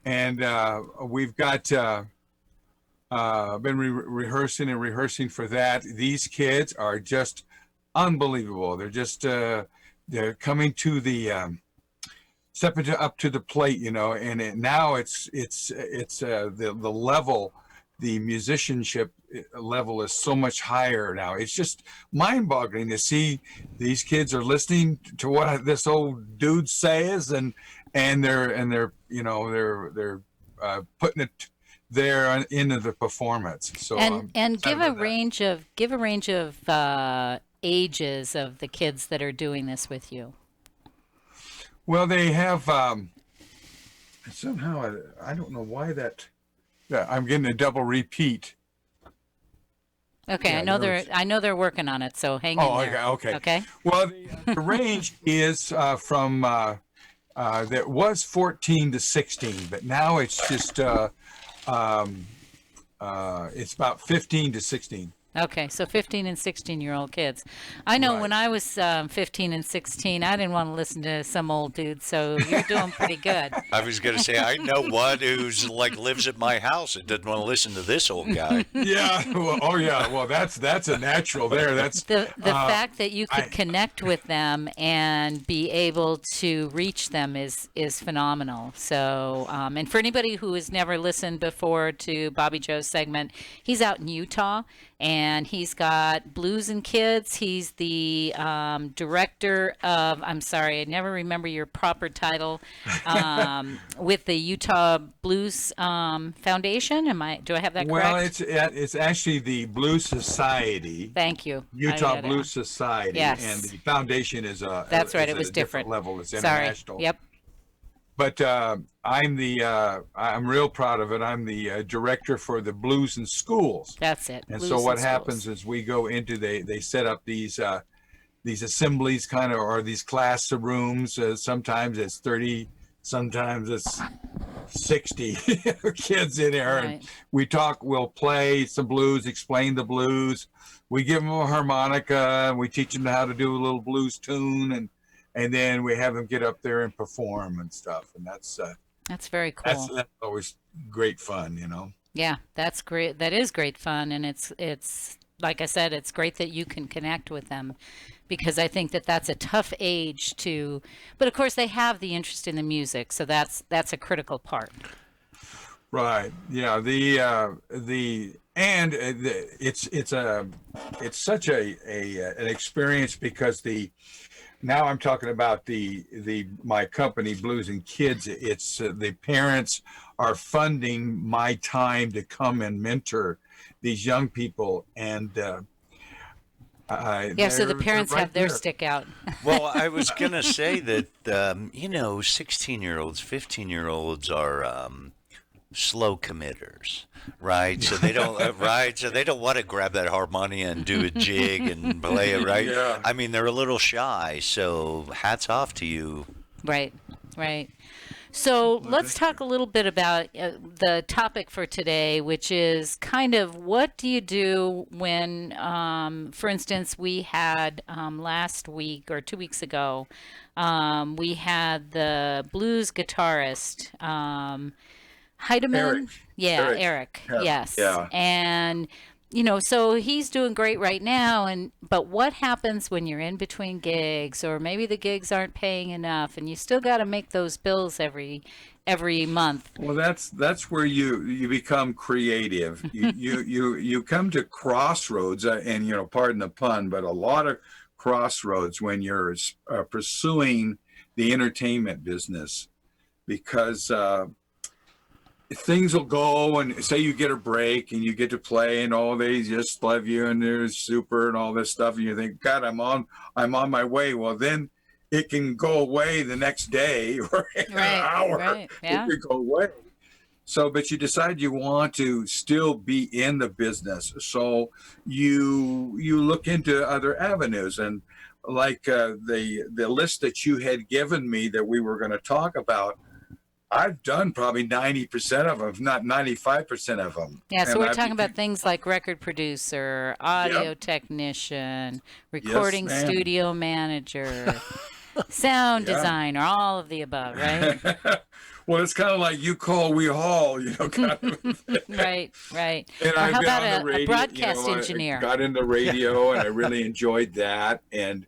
and we've got been rehearsing for that. These kids are just unbelievable. They're just they're coming to the stepping up to the plate, and now it's the level, the musicianship level is so much higher now. It's just mind-boggling to see these kids are listening to what this old dude says, and they're putting it there into the performance. So and give a range of ages of the kids that are doing this with you. Well, they have somehow I don't know why that. Yeah, I'm getting a double repeat. Okay, Yeah, I know they're working on it, so hang in there. Okay. Well, the range is from that was 14 to 16, but now it's just it's about 15 to 16. Okay, so 15 and 16-year-old kids. I know when I was 15 and 16, I didn't want to listen to some old dude, so you're doing pretty good. I was going to say, I know one who's like lives at my house and doesn't want to listen to this old guy. Yeah. Well, Well, that's a natural there. That's the fact that you could connect with them and be able to reach them is phenomenal. So, and for anybody who has never listened before to Bobby Joe's segment, he's out in Utah. And he's got Blues and Kids. He's the director of, I'm sorry, I never remember your proper title, with the Utah Blues Foundation. Do I have that correct? Well, it's actually the Blues Society. Thank you. Utah Blues Society. Yes. And the foundation is That's right. It was different level. It's Sorry. international. Yep. But I'm real proud of it. I'm the director for the Blues in Schools. That's it. And Blues so what in happens schools. is we go into they set up these assemblies kind of, or these classrooms. Sometimes it's 30, sometimes it's 60 kids in there. Right. And we'll play some blues, explain the blues. We give them a harmonica, and we teach them how to do a little blues tune, and then we have them get up there and perform and stuff. And that's very cool. That's always great fun, you know. Yeah, that's great. That is great fun, and it's like I said, it's great that you can connect with them, because I think that that's a tough age to. But of course, they have the interest in the music, so that's a critical part. Right. Yeah. It's such an experience, because now I'm talking about my company, Blues and Kids. It's the parents are funding my time to come and mentor these young people, and so the parents have their stick out. Well, I was going to say that 16-year-olds, 15-year-olds are slow committers, right? So they don't So they don't want to grab that harmonica and do a jig and play it, right? Yeah. I mean, they're a little shy, so hats off to you. Right. So let's talk a little bit about the topic for today, which is kind of what do you do when, for instance, we had last week or 2 weeks ago, we had the blues guitarist, Heidemann. Eric. Yes. Yeah. And so he's doing great right now, but what happens when you're in between gigs, or maybe the gigs aren't paying enough, and you still got to make those bills every month? Well, that's where you become creative. You come to crossroads, and pardon the pun, but a lot of crossroads when you're pursuing the entertainment business, because things will go, and say you get a break and you get to play, and they just love you and they're super and all this stuff, and you think, God, I'm on my way. Well, then it can go away the next day or an hour. Right. Yeah. It could go away. So, but you decide you want to still be in the business, so you look into other avenues, and like the list that you had given me that we were going to talk about, I've done probably 90% of them, if not 95% of them. Yeah, so we're talking about things like record producer, audio technician, recording studio manager, sound designer, all of the above, right? Well, it's kind of like you call, we haul, kind of. Right. And Or how about a broadcast engineer? I got into radio, and I really enjoyed that, and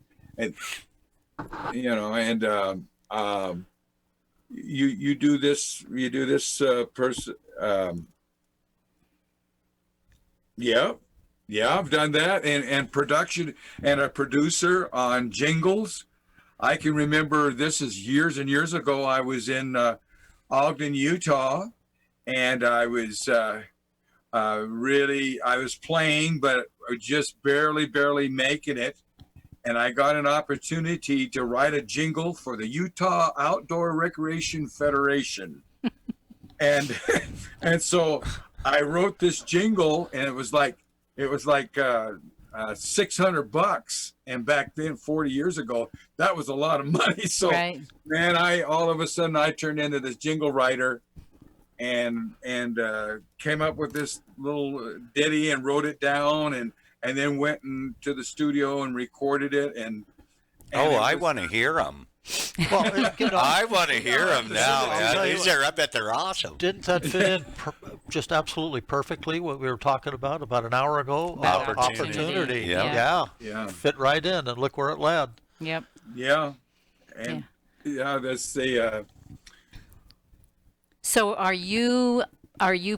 you do this person. I've done that, and production, and a producer on jingles. I can remember, this is years and years ago, I was in Ogden, Utah, and I was I was playing, but just barely making it. And I got an opportunity to write a jingle for the Utah Outdoor Recreation Federation. and so I wrote this jingle, and it was like $600. And back then, 40 years ago, that was a lot of money. So man, all of a sudden I turned into this jingle writer, and came up with this little ditty and wrote it down, and and then went to the studio and recorded it. And I want to hear them. Well, I want to hear them now, man. I bet they're awesome. Didn't that fit in just absolutely perfectly what we were talking about an hour ago? Opportunity. Yeah. Fit right in, and look where it led. Yep. Yeah. And that's the. So are you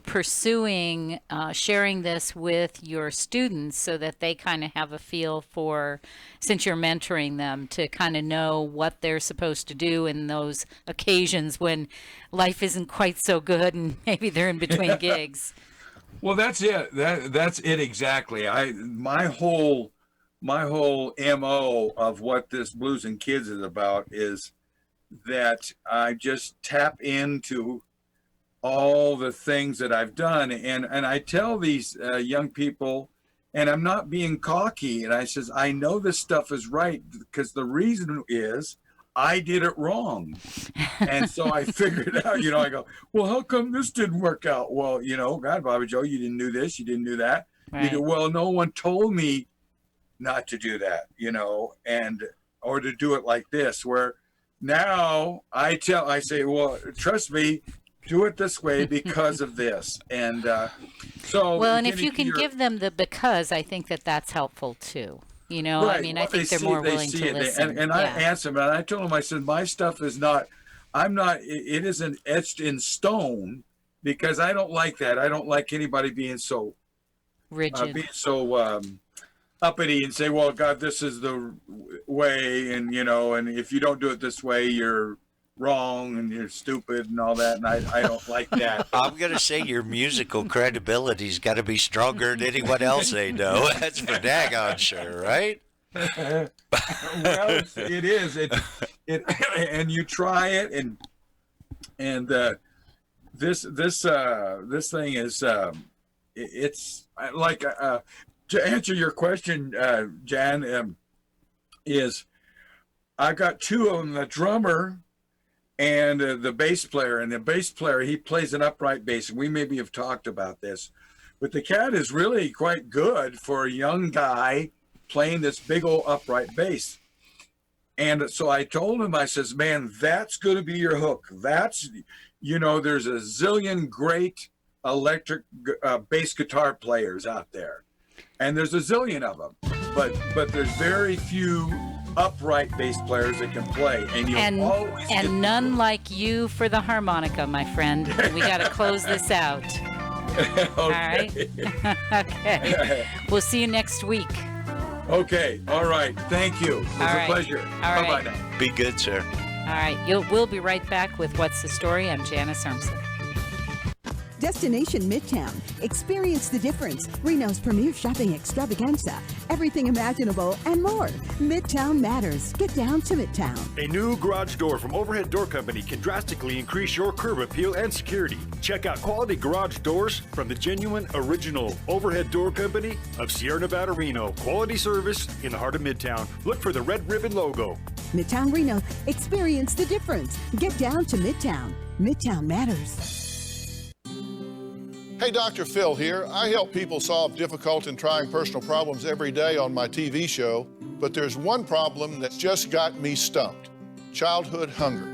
pursuing sharing this with your students so that they kind of have a feel for, since you're mentoring them, to kind of know what they're supposed to do in those occasions when life isn't quite so good and maybe they're in between gigs? Well, that's it. That's it exactly. My whole MO of what this Blues and Kids is about is that I just tap into all the things that I've done, and I tell these young people, and I'm not being cocky, and I says, I know this stuff is right because the reason is I did it wrong. And so I figured out, I go, well, how come this didn't work out? Well, God, Bobby Joe, you didn't do this, you didn't do that. Right. You go, well, no one told me not to do that, or to do it like this, where now I say, well, trust me, do it this way because of this. And so. Well, and if you can give them the because, I think that's helpful too. Right. I mean, I think they're more willing to listen. And I answer them, and I told them, I said, my stuff is not, it isn't etched in stone because I don't like that. I don't like anybody being so rigid, being so uppity and say, well, God, this is the way. And, and if you don't do it this way, you're wrong and you're stupid and all that, and I don't like that. I'm gonna say your musical credibility's got to be stronger than anyone else they know. That's for daggone sure, right? Well, it is. It and you try it, and this thing is it's like to answer your question, Jan, is I got two of them, the drummer and the bass player. And the bass player, he plays an upright bass, and we maybe have talked about this, but the cat is really quite good for a young guy playing this big old upright bass. And so I told him, I says, man, that's going to be your hook. That's, there's a zillion great electric bass guitar players out there, and there's a zillion of them, but there's very few upright bass players that can play, and always none like you for the harmonica, my friend. We got to close this out. Okay. All right. Okay. We'll see you next week. Okay. All right. Thank you. It was a pleasure. All Bye-bye right. now. Be good, sir. All right. We'll be right back with What's the Story. I'm Janice Armstrong. Destination Midtown. Experience the difference. Reno's premier shopping extravaganza. Everything imaginable and more. Midtown matters. Get down to Midtown. A new garage door from Overhead Door Company can drastically increase your curb appeal and security. Check out quality garage doors from the genuine original Overhead Door Company of Sierra Nevada, Reno. Quality service in the heart of Midtown. Look for the red ribbon logo. Midtown Reno. Experience the difference. Get down to Midtown. Midtown matters. Hey, Dr. Phil here. I help people solve difficult and trying personal problems every day on my TV show, but there's one problem that's just got me stumped: childhood hunger.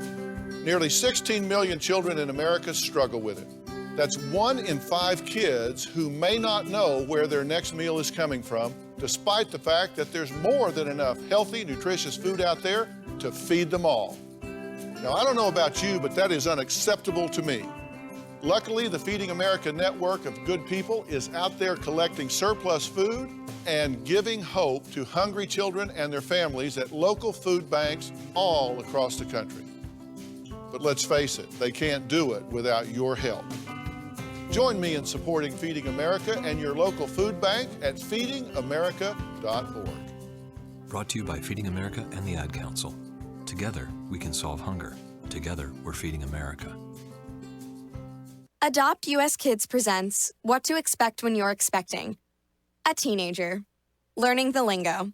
Nearly 16 million children in America struggle with it. That's 1 in 5 kids who may not know where their next meal is coming from, despite the fact that there's more than enough healthy, nutritious food out there to feed them all. Now, I don't know about you, but that is unacceptable to me. Luckily, the Feeding America network of good people is out there collecting surplus food and giving hope to hungry children and their families at local food banks all across the country. But let's face it, they can't do it without your help. Join me in supporting Feeding America and your local food bank at feedingamerica.org. Brought to you by Feeding America and the Ad Council. Together, we can solve hunger. Together, we're feeding America. Adopt US Kids presents What to Expect When You're Expecting. A teenager. Learning the lingo.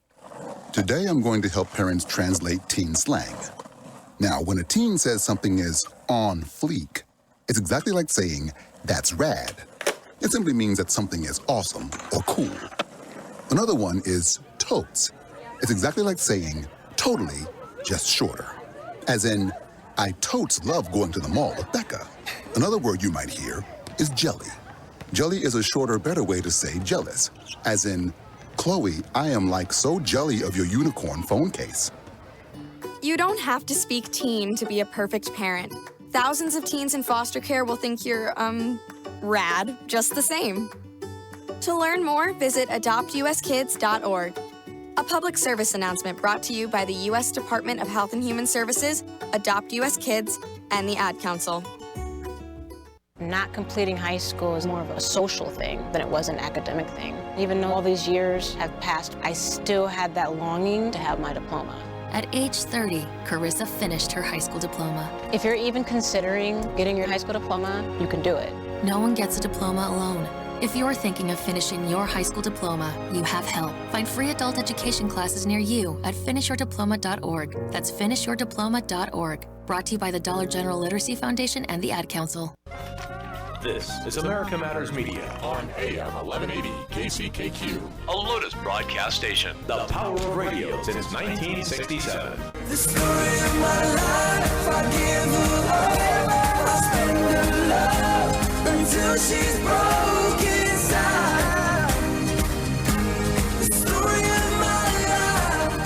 Today I'm going to help parents translate teen slang. Now, when a teen says something is on fleek, it's exactly like saying, that's rad. It simply means that something is awesome or cool. Another one is totes. It's exactly like saying totally, just shorter. As in, I totes love going to the mall with Becca. Another word you might hear is jelly. Jelly is a shorter, better way to say jealous. As in, Chloe, I am like so jelly of your unicorn phone case. You don't have to speak teen to be a perfect parent. Thousands of teens in foster care will think you're, rad just the same. To learn more, visit adoptuskids.org. A public service announcement brought to you by the U.S. Department of Health and Human Services, Adopt U.S. Kids, and the Ad Council. Not completing high school is more of a social thing than it was an academic thing. Even though all these years have passed, I still had that longing to have my diploma. At age 30, Carissa finished her high school diploma. If you're even considering getting your high school diploma, you can do it. No one gets a diploma alone. If you're thinking of finishing your high school diploma, you have help. Find free adult education classes near you at finishyourdiploma.org. That's finishyourdiploma.org. Brought to you by the Dollar General Literacy Foundation and the Ad Council. This is America Matters Media on AM 1180 KCKQ, a Lotus broadcast station. The power of radio since 1967. The story of my life, I give her all. I spend her love until she's broken inside. The story of my life.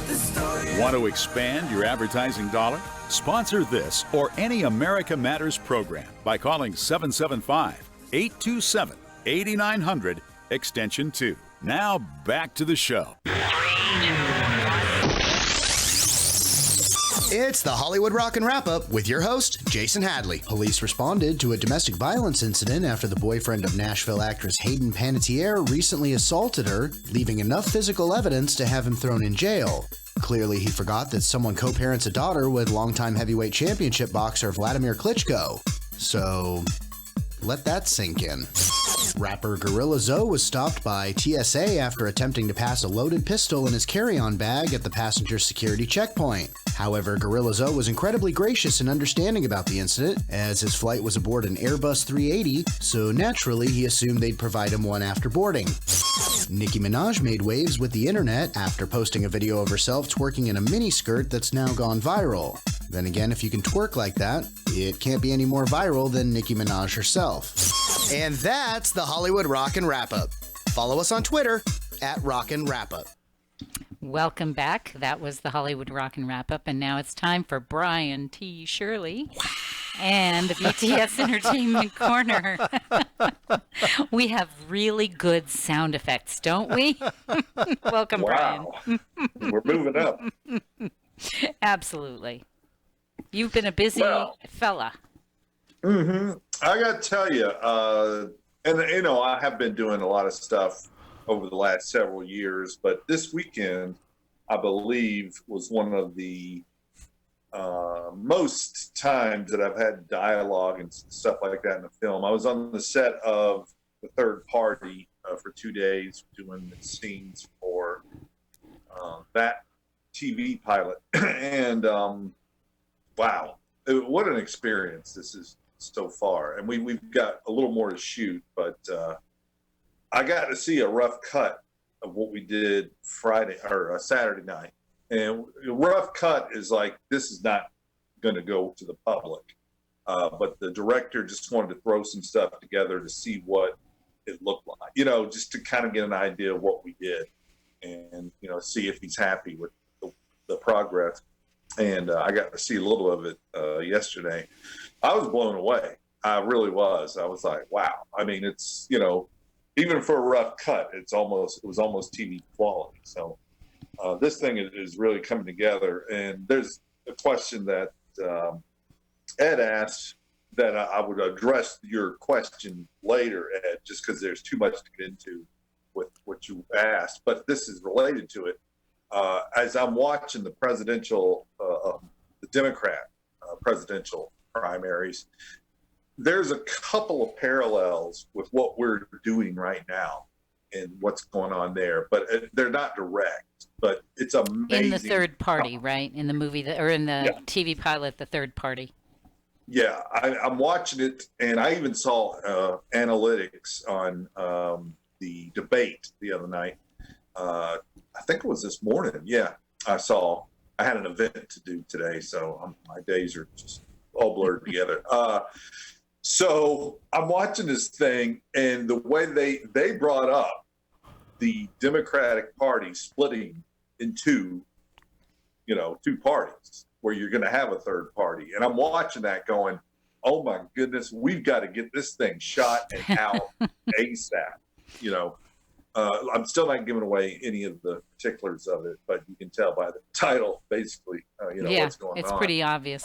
The story. Want to expand your advertising dollar? Sponsor this or any America Matters program by calling 775-827-8900, extension 2. Now back to the show. It's the Hollywood Rockin' Wrap-Up with your host, Jason Hadley. Police responded to a domestic violence incident after the boyfriend of Nashville actress Hayden Panettiere recently assaulted her, leaving enough physical evidence to have him thrown in jail. Clearly, he forgot that someone co-parents a daughter with longtime heavyweight championship boxer Vladimir Klitschko. So, let that sink in. Rapper Gorilla Zoe was stopped by TSA after attempting to pass a loaded pistol in his carry-on bag at the passenger security checkpoint. However, Gorilla Zoe was incredibly gracious and understanding about the incident, as his flight was aboard an Airbus 380, so naturally he assumed they'd provide him one after boarding. Nicki Minaj made waves with the internet after posting a video of herself twerking in a miniskirt that's now gone viral. Then again, if you can twerk like that, it can't be any more viral than Nicki Minaj herself. And that's the Hollywood Rockin' Wrap-Up. Follow us on Twitter at Rockin' Wrap-Up. Welcome back. That was the Hollywood Rockin' Wrap-Up, and now it's time for Brian T. Shirley and the BTS Entertainment Corner. We have really good sound effects, don't we? Welcome, wow. Brian. We're moving up. Absolutely. You've been a busy fella. Mm-hmm. I got to tell you, and you know, I have been doing a lot of stuff over the last several years, but this weekend, I believe, was one of the most times that I've had dialogue and stuff like that in a film. I was on the set of The Third Party for 2 days doing the scenes for that TV pilot. And wow, what an experience this is so far. And we've got a little more to shoot, but I got to see a rough cut of what we did Friday or Saturday night. And a rough cut is like, this is not going to go to the public. But the director just wanted to throw some stuff together to see what it looked like, you know, just to kind of get an idea of what we did and, you know, see if he's happy with the progress. And I got to see a little of it yesterday. I was blown away. I really was. I was like, wow. I mean, it's, you know, even for a rough cut, it was almost TV quality. So this thing is really coming together. And there's a question that Ed asked that I would address your question later, Ed, just because there's too much to get into with what you asked. But this is related to it. As I'm watching the Democrat presidential primaries, there's a couple of parallels with what we're doing right now and what's going on there, but they're not direct. But it's amazing. In The Third Party, right? In the movie, or in the TV pilot, The Third Party. Yeah, I'm watching it, and I even saw analytics on the debate the other night. I think it was this morning. Yeah, I had an event to do today, so my days are just all blurred together. So I'm watching this thing, and the way they brought up the Democratic Party splitting into, two parties where you're going to have a third party. And I'm watching that going, oh my goodness, we've got to get this thing shot and out ASAP. I'm still not giving away any of the particulars of it, but you can tell by the title, basically, what's going on. It's pretty obvious.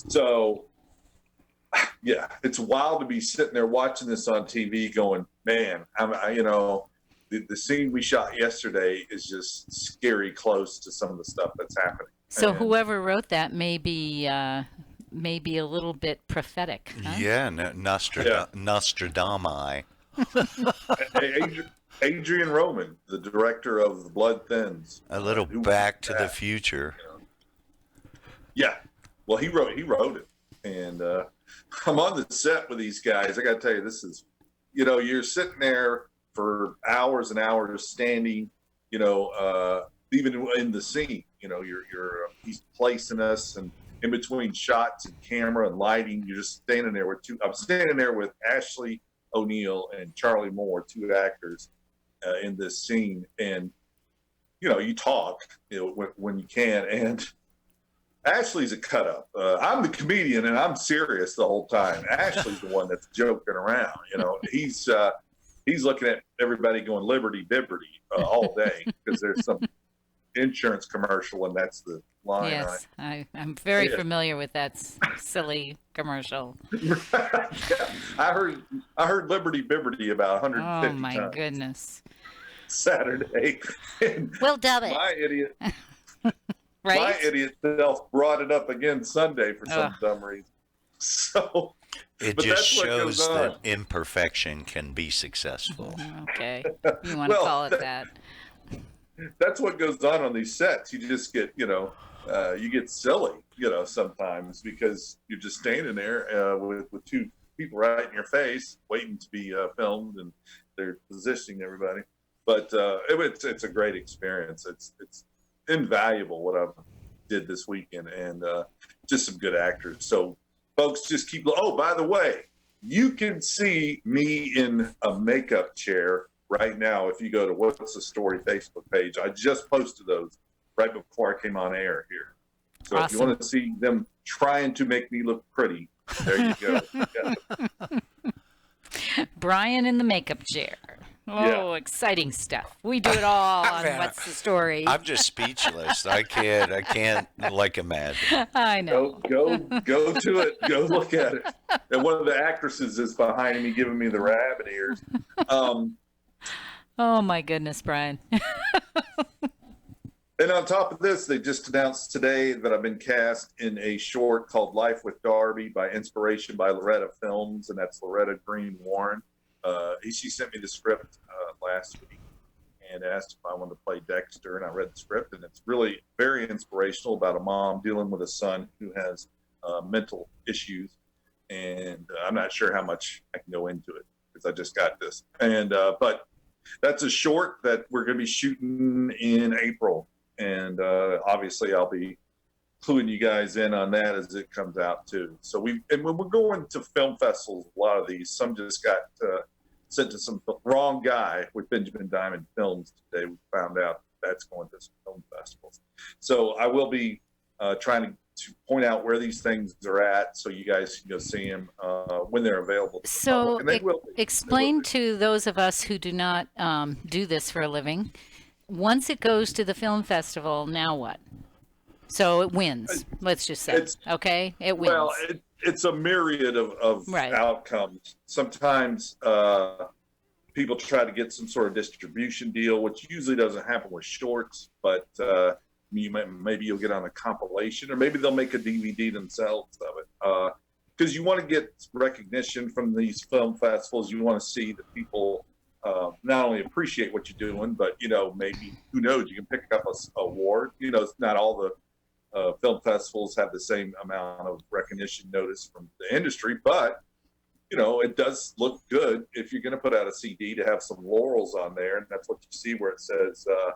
So, yeah, it's wild to be sitting there watching this on TV going, man, the scene we shot yesterday is just scary close to some of the stuff that's happening. So whoever wrote that may be a little bit prophetic. Huh? Yeah, Nostradamus. Adrian Roman, the director of The Blood Thins. A little Back to the Future. Yeah, well, he wrote it, and I'm on the set with these guys. I got to tell you, this is, you're sitting there for hours and hours, standing, even in the scene. He's placing us, and in between shots and camera and lighting, you're just standing there I'm standing there with Ashley O'Neal and Charlie Moore, two actors in this scene, and you talk when you can, and Ashley's a cut up. I'm the comedian and I'm serious the whole time. Ashley's the one that's joking around. He's looking at everybody going liberty dibberty all day because there's some insurance commercial and that's the line. Yes, I'm very familiar with that silly commercial. Yeah, I heard liberty bibberty about 150 times. Oh my goodness! Saturday. We'll dub it. My idiot. Right? My idiot self brought it up again Sunday for some dumb reason. So it just shows that imperfection can be successful. Okay, you want to call it that? That's what goes on these sets. You just get, you get silly, sometimes because you're just standing there with two people right in your face, waiting to be filmed, and they're positioning everybody. But it's a great experience. It's invaluable what I did this weekend, and just some good actors. So folks, just keep. Oh, by the way, you can see me in a makeup chair right now if you go to What's the Story Facebook page. I just posted those right before I came on air here. So If you want to see them trying to make me look pretty, there you go. Brian in the makeup chair. Oh, exciting stuff. We do it all on What's the Story. I'm just speechless. I can't imagine. I know. Go to it. Go look at it. And one of the actresses is behind me giving me the rabbit ears. Oh my goodness, Brian. And on top of this, they just announced today that I've been cast in a short called Life with Darby by Inspiration by Loretta Films, and that's Loretta Green Warren. She sent me the script last week and asked if I wanted to play Dexter, and I read the script, and it's really very inspirational about a mom dealing with a son who has mental issues, and I'm not sure how much I can go into it because I just got this. And but that's a short that we're going to be shooting in April, and obviously I'll be cluing you guys in on that as it comes out too. So when we're going to film festivals, a lot of these, some just got sent to some wrong guy with Benjamin Diamond Films today. We found out that's going to some film festivals. So I will be trying to point out where these things are at so you guys can go see them when they're available. So explain to those of us who do not do this for a living, once it goes to the film festival, now what? So it wins, let's just say. Okay? It wins. Well, it's a myriad of outcomes. Sometimes people try to get some sort of distribution deal, which usually doesn't happen with shorts, but maybe you'll get on a compilation, or maybe they'll make a DVD themselves of it. Because you want to get recognition from these film festivals. You want to see that people not only appreciate what you're doing, but, maybe, who knows, you can pick up an award. Not all the film festivals have the same amount of recognition notice from the industry, but it does look good if you're going to put out a CD to have some laurels on there, and that's what you see where it says, a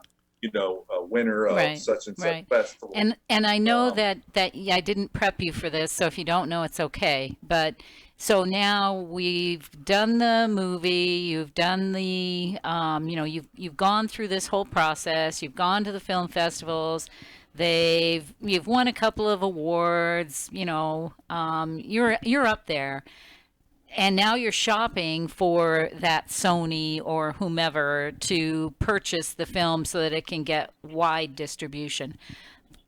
winner of such and such festival. And I know that I didn't prep you for this, so if you don't know, it's okay. But so now we've done the movie, you've done the, you've gone through this whole process, you've gone to the film festivals, you've won a couple of awards, you're up there. And now you're shopping for that Sony or whomever to purchase the film so that it can get wide distribution.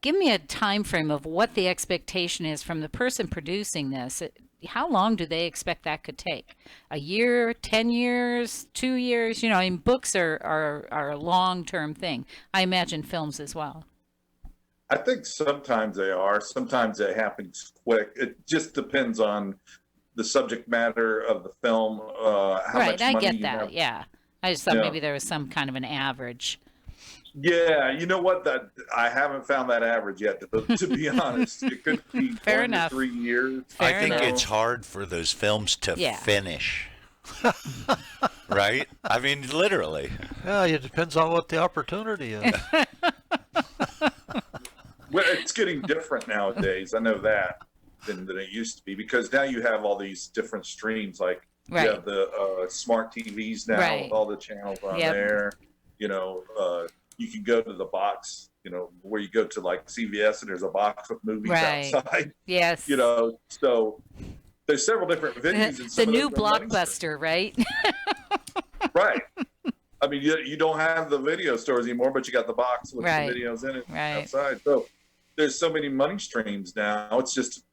Give me a time frame of what the expectation is from the person producing this. How long do they expect that could take? A year, 10 years, 2 years? Books are a long-term thing. I imagine films as well. I think sometimes they are. Sometimes it happens quick. It just depends on the subject matter of the film, how much money I get you that. have. Yeah, I just thought maybe there was some kind of an average. Yeah, you know what? That I haven't found that average yet. To be honest, it could be Fair 1 enough. to 3 years. I think it's hard for those films to finish. Right? I mean, literally. Yeah, it depends on what the opportunity is. Well, it's getting different nowadays. I know that. Than it used to be, because now you have all these different streams, like you have the smart TVs now with all the channels on there. You can go to the box, where you go to like CVS and there's a box with movies outside. Yes. So there's several different venues. And the new Blockbuster, right? Right. I mean, you don't have the video stores anymore, but you got the box with the videos in it outside. So there's so many money streams now. It's just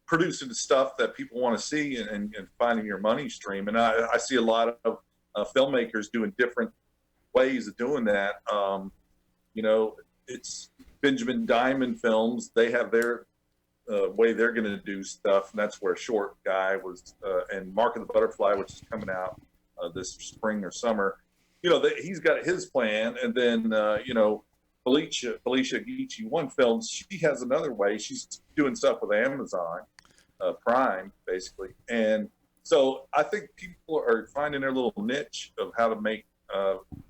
producing the stuff that people want to see and finding your money stream. And I see a lot of filmmakers doing different ways of doing that. It's Benjamin Diamond Films. They have their way they're going to do stuff. And that's where Short Guy was, and Mark of the Butterfly, which is coming out this spring or summer. He's got his plan. And then, Felicia Geechee, One Films, she has another way. She's doing stuff with Amazon Prime, basically. And so I think people are finding their little niche of how to make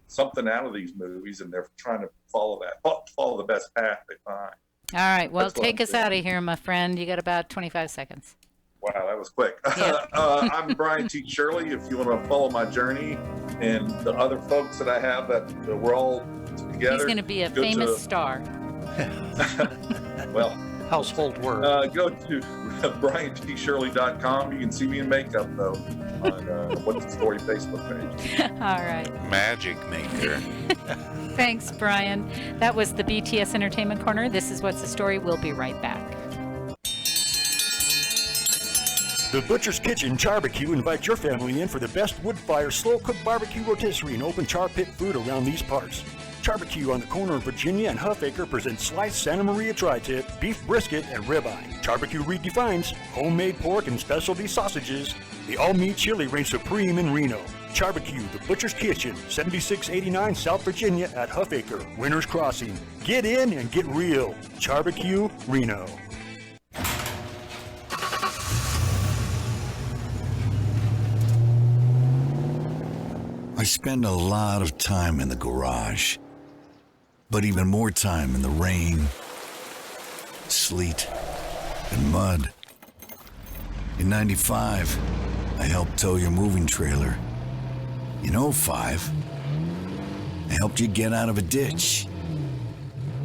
something out of these movies, and they're trying to follow the best path they find. All right. Well, take us out of here, my friend. You got about 25 seconds. Wow, that was quick. Yeah. I'm Brian T. Shirley. If you want to follow my journey and the other folks that I have that we're all together. He's going to be a famous star. Well, household word. Go to BrianTShirley.com. You can see me in makeup, though, on What's the Story Facebook page. All right. Magic maker. Thanks, Brian. That was the BTS Entertainment Corner. This is What's the Story. We'll be right back. The Butcher's Kitchen Charbecue invites your family in for the best wood-fire, slow-cooked barbecue rotisserie and open char pit food around these parts. Charbecue on the corner of Virginia and Huffaker presents sliced Santa Maria tri-tip, beef brisket, and ribeye. Charbecue redefines homemade pork and specialty sausages. The all-meat chili reigns supreme in Reno. Charbecue, the Butcher's Kitchen, 7689 South Virginia at Huffaker, Winners Crossing. Get in and get real. Charbecue, Reno. I spend a lot of time in the garage, but even more time in the rain, sleet, and mud. In '95, I helped tow your moving trailer. In '05, I helped you get out of a ditch.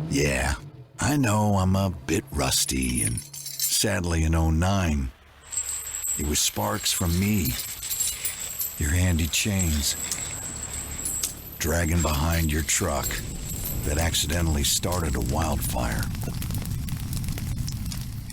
Yeah, I know I'm a bit rusty, and sadly in '09, it was sparks from me, your handy chains, dragging behind your truck that accidentally started a wildfire.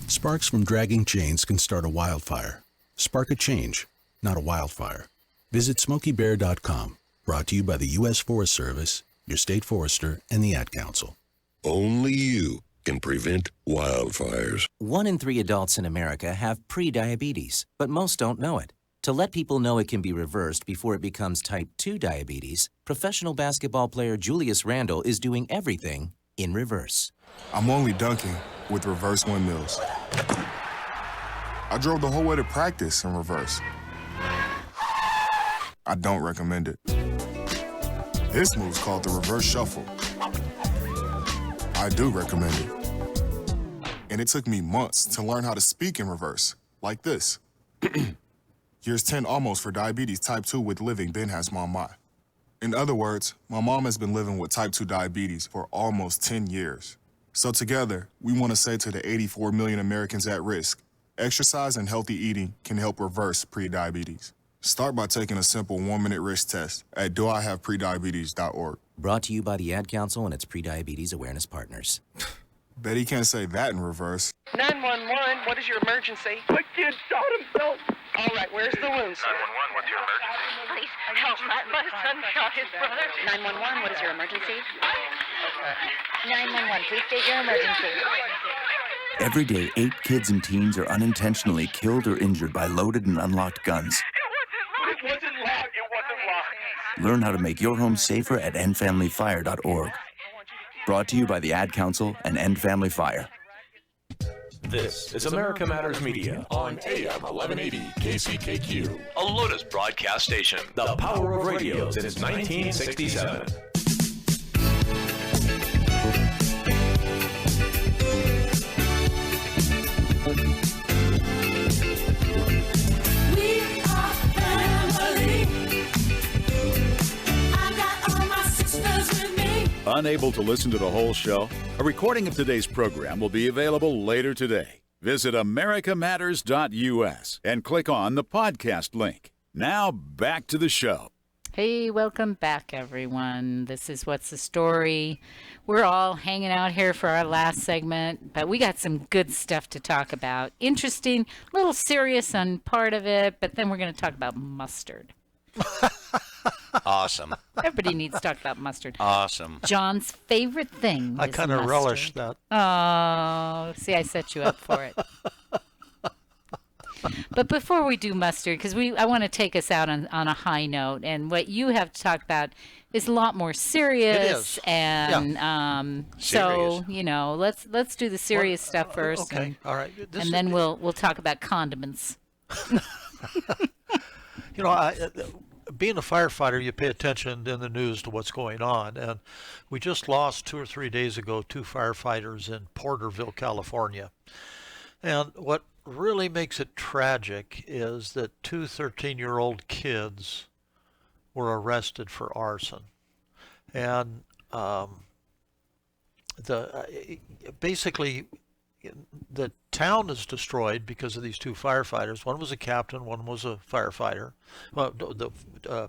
Sparks from dragging chains can start a wildfire. Spark a change, not a wildfire. Visit SmokeyBear.com. Brought to you by the U.S. Forest Service, your state forester, and the Ad Council. Only you can prevent wildfires. 1 in 3 adults in America have pre-diabetes, but most don't know it. To let people know it can be reversed before it becomes type 2 diabetes, professional basketball player Julius Randle is doing everything in reverse. I'm only dunking with reverse windmills. I drove the whole way to practice in reverse. I don't recommend it. This move's called the reverse shuffle. I do recommend it. And it took me months to learn how to speak in reverse, like this. Here's 10 almost for diabetes type 2 with living Ben has mom my. In other words, my mom has been living with type 2 diabetes for almost 10 years. So together, we want to say to the 84 million Americans at risk, exercise and healthy eating can help reverse prediabetes. Start by taking a simple 1-minute risk test at doihaveprediabetes.org. Brought to you by the Ad Council and its pre-diabetes awareness partners. Bet he can't say that in reverse. 911, what is your emergency? My kid shot himself. All right, where's the wound, sir? 911, what's your emergency? Please help. My son shot his brother. 911, what is your emergency? 911, please state your emergency. Every day, 8 kids and teens are unintentionally killed or injured by loaded and unlocked guns. It wasn't locked. It wasn't locked. Learn how to make your home safer at endfamilyfire.org. Brought to you by the Ad Council and End Family Fire. This is America Matters Media on AM 1180 KCKQ, a Lotus broadcast station. The power of radio since 1967. Unable to listen to the whole show? A recording of today's program will be available later today. Visit americamatters.us and click on the podcast link. Now back to the show. Hey, welcome back, everyone. This is What's the Story. We're all hanging out here for our last segment, but we got some good stuff to talk about. Interesting, a little serious on part of it, but then we're going to talk about mustard. Awesome. Everybody needs to talk about mustard. Awesome. John's favorite thing I kind of relish that. Oh, see, I set you up for it. But before we do mustard, because I want to take us out on a high note, and what you have to talk about is a lot more serious. It is. And so let's do the serious stuff first. Okay. All right. And then we'll talk about condiments. Being a firefighter, you pay attention in the news to what's going on. And we just lost 2 or 3 days ago 2 firefighters in Porterville, California. And what really makes it tragic is that 2 13-year-old kids were arrested for arson. And basically, the town is destroyed because of these 2 firefighters. One was a captain, one was a firefighter. Well,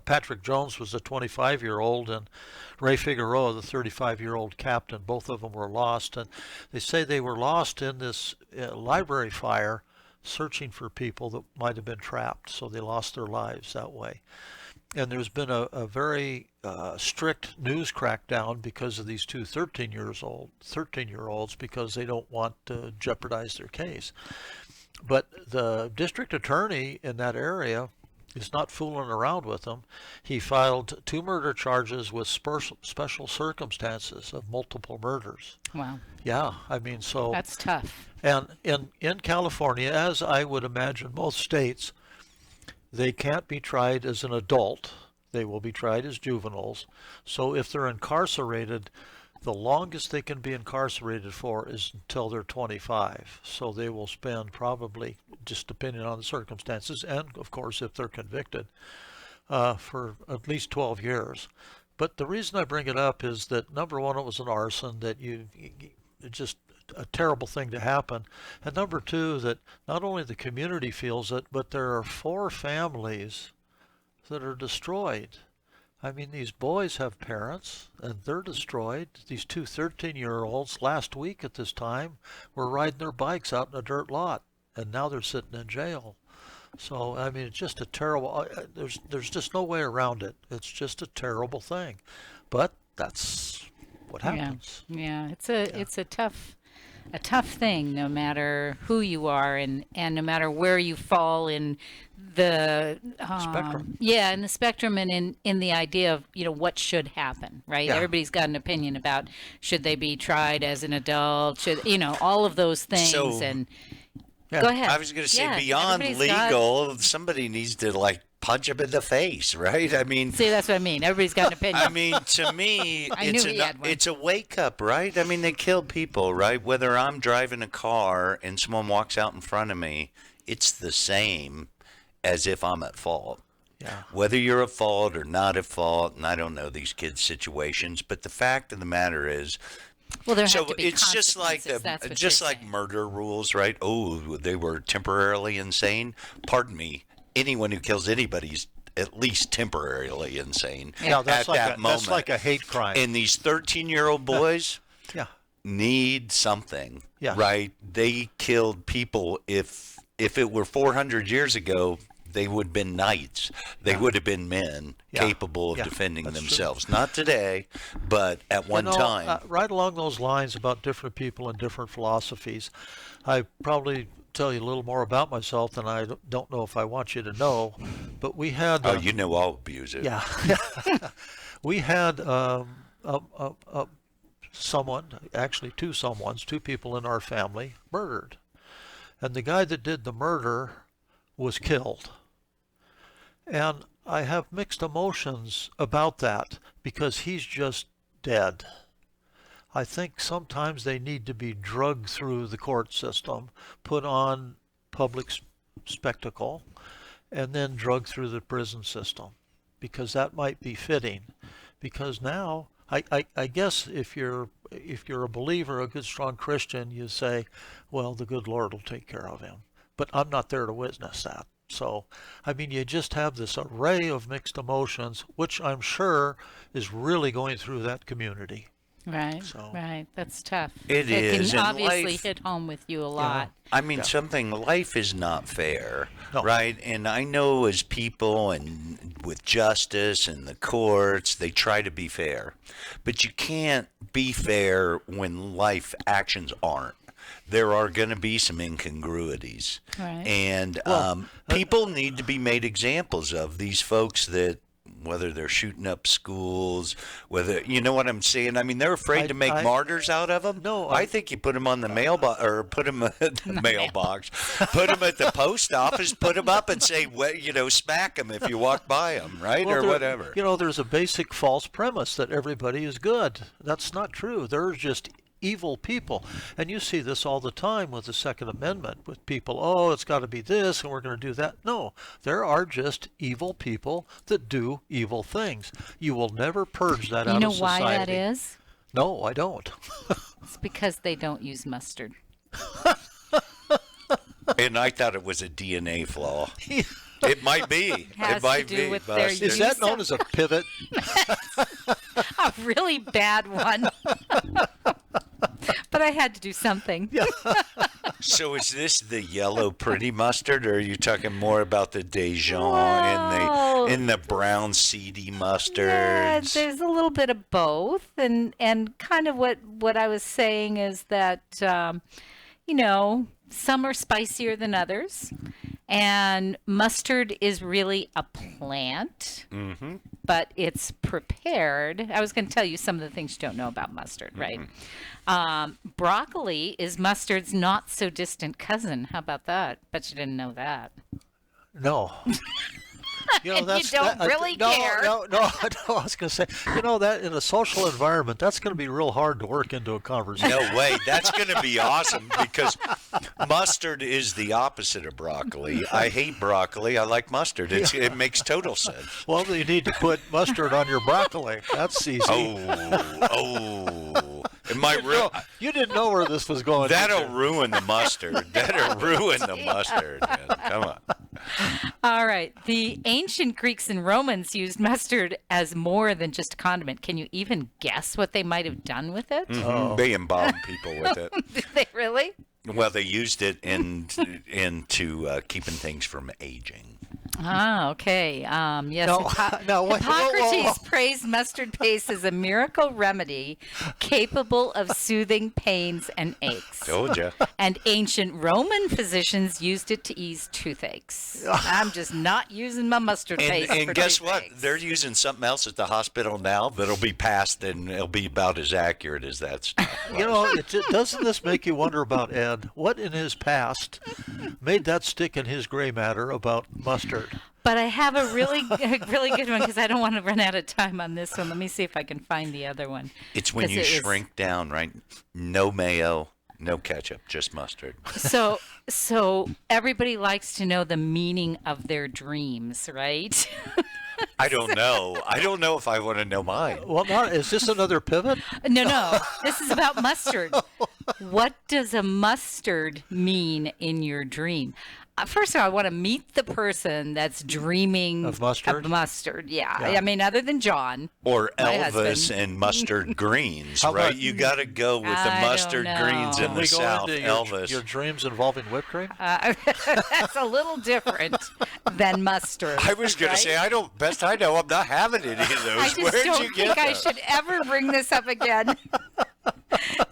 Patrick Jones was a 25-year-old, and Ray Figueroa, the 35-year-old captain. Both of them were lost, and they say they were lost in this library fire, searching for people that might have been trapped. So they lost their lives that way. And there's been a very strict news crackdown because of these 2 13-year-olds because they don't want to jeopardize their case. But the district attorney in that area is not fooling around with them. He filed 2 murder charges with special circumstances of multiple murders. Wow. Yeah, I mean, so that's tough. And in California, as I would imagine most states, they can't be tried as an adult. They will be tried as juveniles. So if they're incarcerated, the longest they can be incarcerated for is until they're 25. So they will spend probably, just depending on the circumstances, and of course if they're convicted, for at least 12 years. But the reason I bring it up is that, number one, it was an arson, that just a terrible thing to happen. And number 2, that not only the community feels it, but there are 4 families that are destroyed. I mean, these boys have parents, and they're destroyed. These 2 13-year-olds last week at this time were riding their bikes out in a dirt lot, and now they're sitting in jail. So, I mean, it's just a terrible, there's just no way around it. It's just a terrible thing. But that's what happens. Yeah, it's a tough thing, no matter who you are and no matter where you fall in the spectrum. Yeah, in the spectrum, and in the idea of what should happen, right? Yeah. Everybody's got an opinion about should they be tried as an adult, should all of those things. So, and yeah. go ahead. I was going to say, beyond legal, somebody needs to punch him in the face, right? I mean, see, that's what I mean. Everybody's got an opinion. I mean, to me, it's a wake up, right? I mean, they kill people, right? Whether I'm driving a car and someone walks out in front of me, it's the same as if I'm at fault. Yeah. Whether you're at fault or not at fault, and I don't know these kids' situations, but the fact of the matter is, well, there so have to be it's just like murder rules, right? Oh, they were temporarily insane. Pardon me. Anyone who kills anybody is at least temporarily insane. Yeah, that's at that moment. That's like a hate crime. And these 13-year-old boys need something, right? They killed people. If it were 400 years ago, they would have been knights. They would have been men capable of defending themselves. True. Not today, but at one time. Right along those lines about different people and different philosophies, I probably tell you a little more about myself than I don't know if I want you to know, but we had... you know I'll abuse it. Yeah. We had someone, actually two people in our family murdered. And the guy that did the murder was killed. And I have mixed emotions about that because he's just dead. I think sometimes they need to be drugged through the court system, put on public spectacle, and then drugged through the prison system, because that might be fitting. Because now, I guess if you're a believer, a good strong Christian, you say, well, the good Lord will take care of him. But I'm not there to witness that. So, I mean, you just have this array of mixed emotions, which I'm sure is really going through that community. Right, right. That's tough. It is. Can obviously hit home with you a lot. I mean, life is not fair, right? And I know as people and with justice and the courts, they try to be fair. But you can't be fair when life actions aren't. There are going to be some incongruities. Right. And people need to be made examples of, these folks that, whether they're shooting up schools, whether, you know what I'm saying? I mean, they're afraid to make martyrs out of them. No, I think you put them on the mailbox, or put them at the mailbox, put them at the post office, put them up and say, well, smack them if you walk by them, right? Well, or whatever. There's a basic false premise that everybody is good. That's not true. They're just evil people. And you see this all the time with the Second Amendment, with people, it's got to be this and we're going to do that. No, there are just evil people that do evil things. You will never purge that out of society. You know why that is? No, I don't. It's because they don't use mustard. And I thought it was a DNA flaw. It might be. It might be. Is that known as a pivot? A really bad one. But I had to do something. Yeah. So is this the yellow pretty mustard, or are you talking more about the Dijon and the brown seedy mustards? Yeah, there's a little bit of both, and kind of what I was saying is that some are spicier than others. And mustard is really a plant, but it's prepared. I was going to tell you some of the things you don't know about mustard, right? Broccoli is mustard's not so distant cousin. How about that? Bet you didn't know that. No. You don't really care. No, I was going to say, that in a social environment, that's going to be real hard to work into a conversation. No way. That's going to be awesome, because mustard is the opposite of broccoli. I hate broccoli. I like mustard. It makes total sense. Well, you need to put mustard on your broccoli. That's easy. You didn't know where this was going. That'll ruin the mustard. That'll ruin the mustard. Man. Come on. All right. The ancient Greeks and Romans used mustard as more than just a condiment. Can you even guess what they might have done with it? They embalmed people with it. Did they really? Well, they used it into keeping things from aging. Ah, okay. Yes. Hippocrates whoa. Praised mustard paste as a miracle remedy capable of soothing pains and aches. Told ya. And ancient Roman physicians used it to ease toothaches. I'm just not using my mustard paste. And guess what? They're using something else at the hospital now that'll be passed, and it'll be about as accurate as that stuff. Doesn't this make you wonder about Ed? What in his past made that stick in his gray matter about mustard? But I have a really good one because I don't want to run out of time on this one. Let me see if I can find the other one. It's when you shrink down, right? No mayo, no ketchup, just mustard. So everybody likes to know the meaning of their dreams, right? I don't know. I don't know if I want to know mine. Well, is this another pivot? No. This is about mustard. What does a mustard mean in your dream? First of all, I want to meet the person that's dreaming of mustard. Yeah. I mean, other than John. Or Elvis husband. and mustard greens, right? You got to go with the mustard greens in the South, Elvis. Your dreams involving whipped cream? That's a little different than mustard. I was going to say, best I know, I'm not having any of those. I just don't think I should ever bring this up again.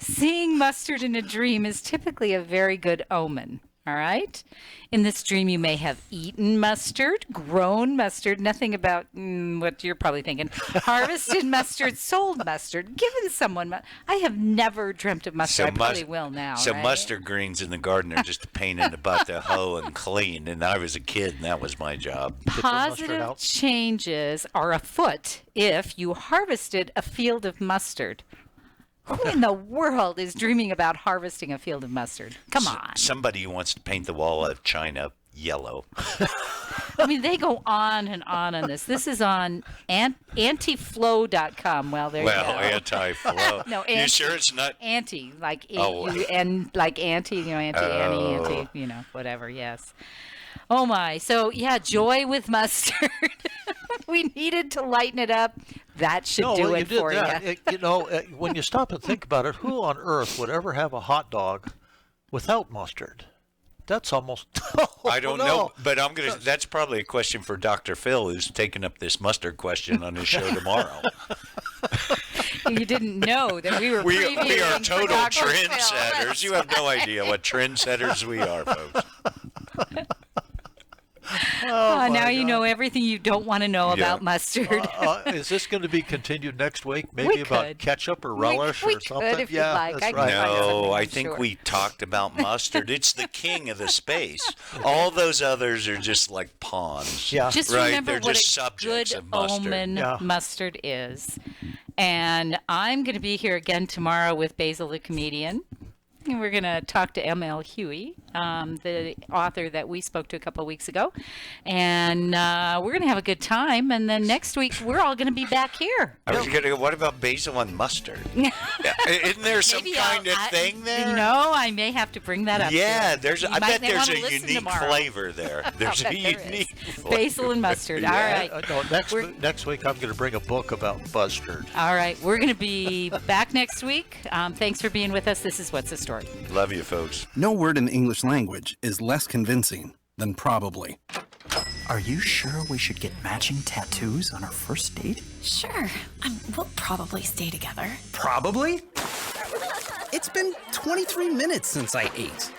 Seeing mustard in a dream is typically a very good omen. All right. In this dream, you may have eaten mustard, grown mustard, nothing about what you're probably thinking, harvested mustard, sold mustard, given someone. I have never dreamt of mustard. I probably will now. So right? Mustard greens in the garden are just a pain in the butt to hoe and clean. And I was a kid, and that was my job. Positive changes are afoot if you harvested a field of mustard. Who in the world is dreaming about harvesting a field of mustard? Come on. Somebody who wants to paint the wall of China yellow. I mean, they go on and on this. This is on antiflow.com. Well, there you go. Anti-flow. No, you sure it's not? Anti, like A-U-N, like anti, Annie, whatever, yes. Oh, my. So, yeah, joy with mustard. We needed to lighten it up. That should do it for you. When you stop and think about it, who on earth would ever have a hot dog without mustard? That's almost. I don't know, but that's probably a question for Dr. Phil, who's taking up this mustard question on his show tomorrow. You didn't know that we were we previewing are for total Dr. Phil. trendsetters. You have no idea what trendsetters we are, folks. Now you know everything you don't want to know about mustard. Is this going to be continued next week? Maybe about ketchup or relish or something? Could if you'd like. That's right. No, I think we talked about mustard. It's the king of the space. All those others are just like pawns. Yeah. Just right? remember They're what just a subjects good of mustard. omen mustard is. And I'm going to be here again tomorrow with Basil the Comedian. And we're going to talk to M.L. Huey, the author that we spoke to a couple of weeks ago. And we're going to have a good time. And then next week, we're all going to be back here. I was going to go, what about basil and mustard? Isn't there some kind of thing there? No, I may have to bring that up. Yeah, I bet there's a unique unique flavor there. There's a unique flavor. Basil and mustard. All right. Next week, I'm going to bring a book about mustard. All right. We're going to be back next week. Thanks for being with us. This is What's the Story. Love you, folks. No word in the English language is less convincing than probably. Are you sure we should get matching tattoos on our first date? Sure. We'll probably stay together. Probably? It's been 23 minutes since I ate.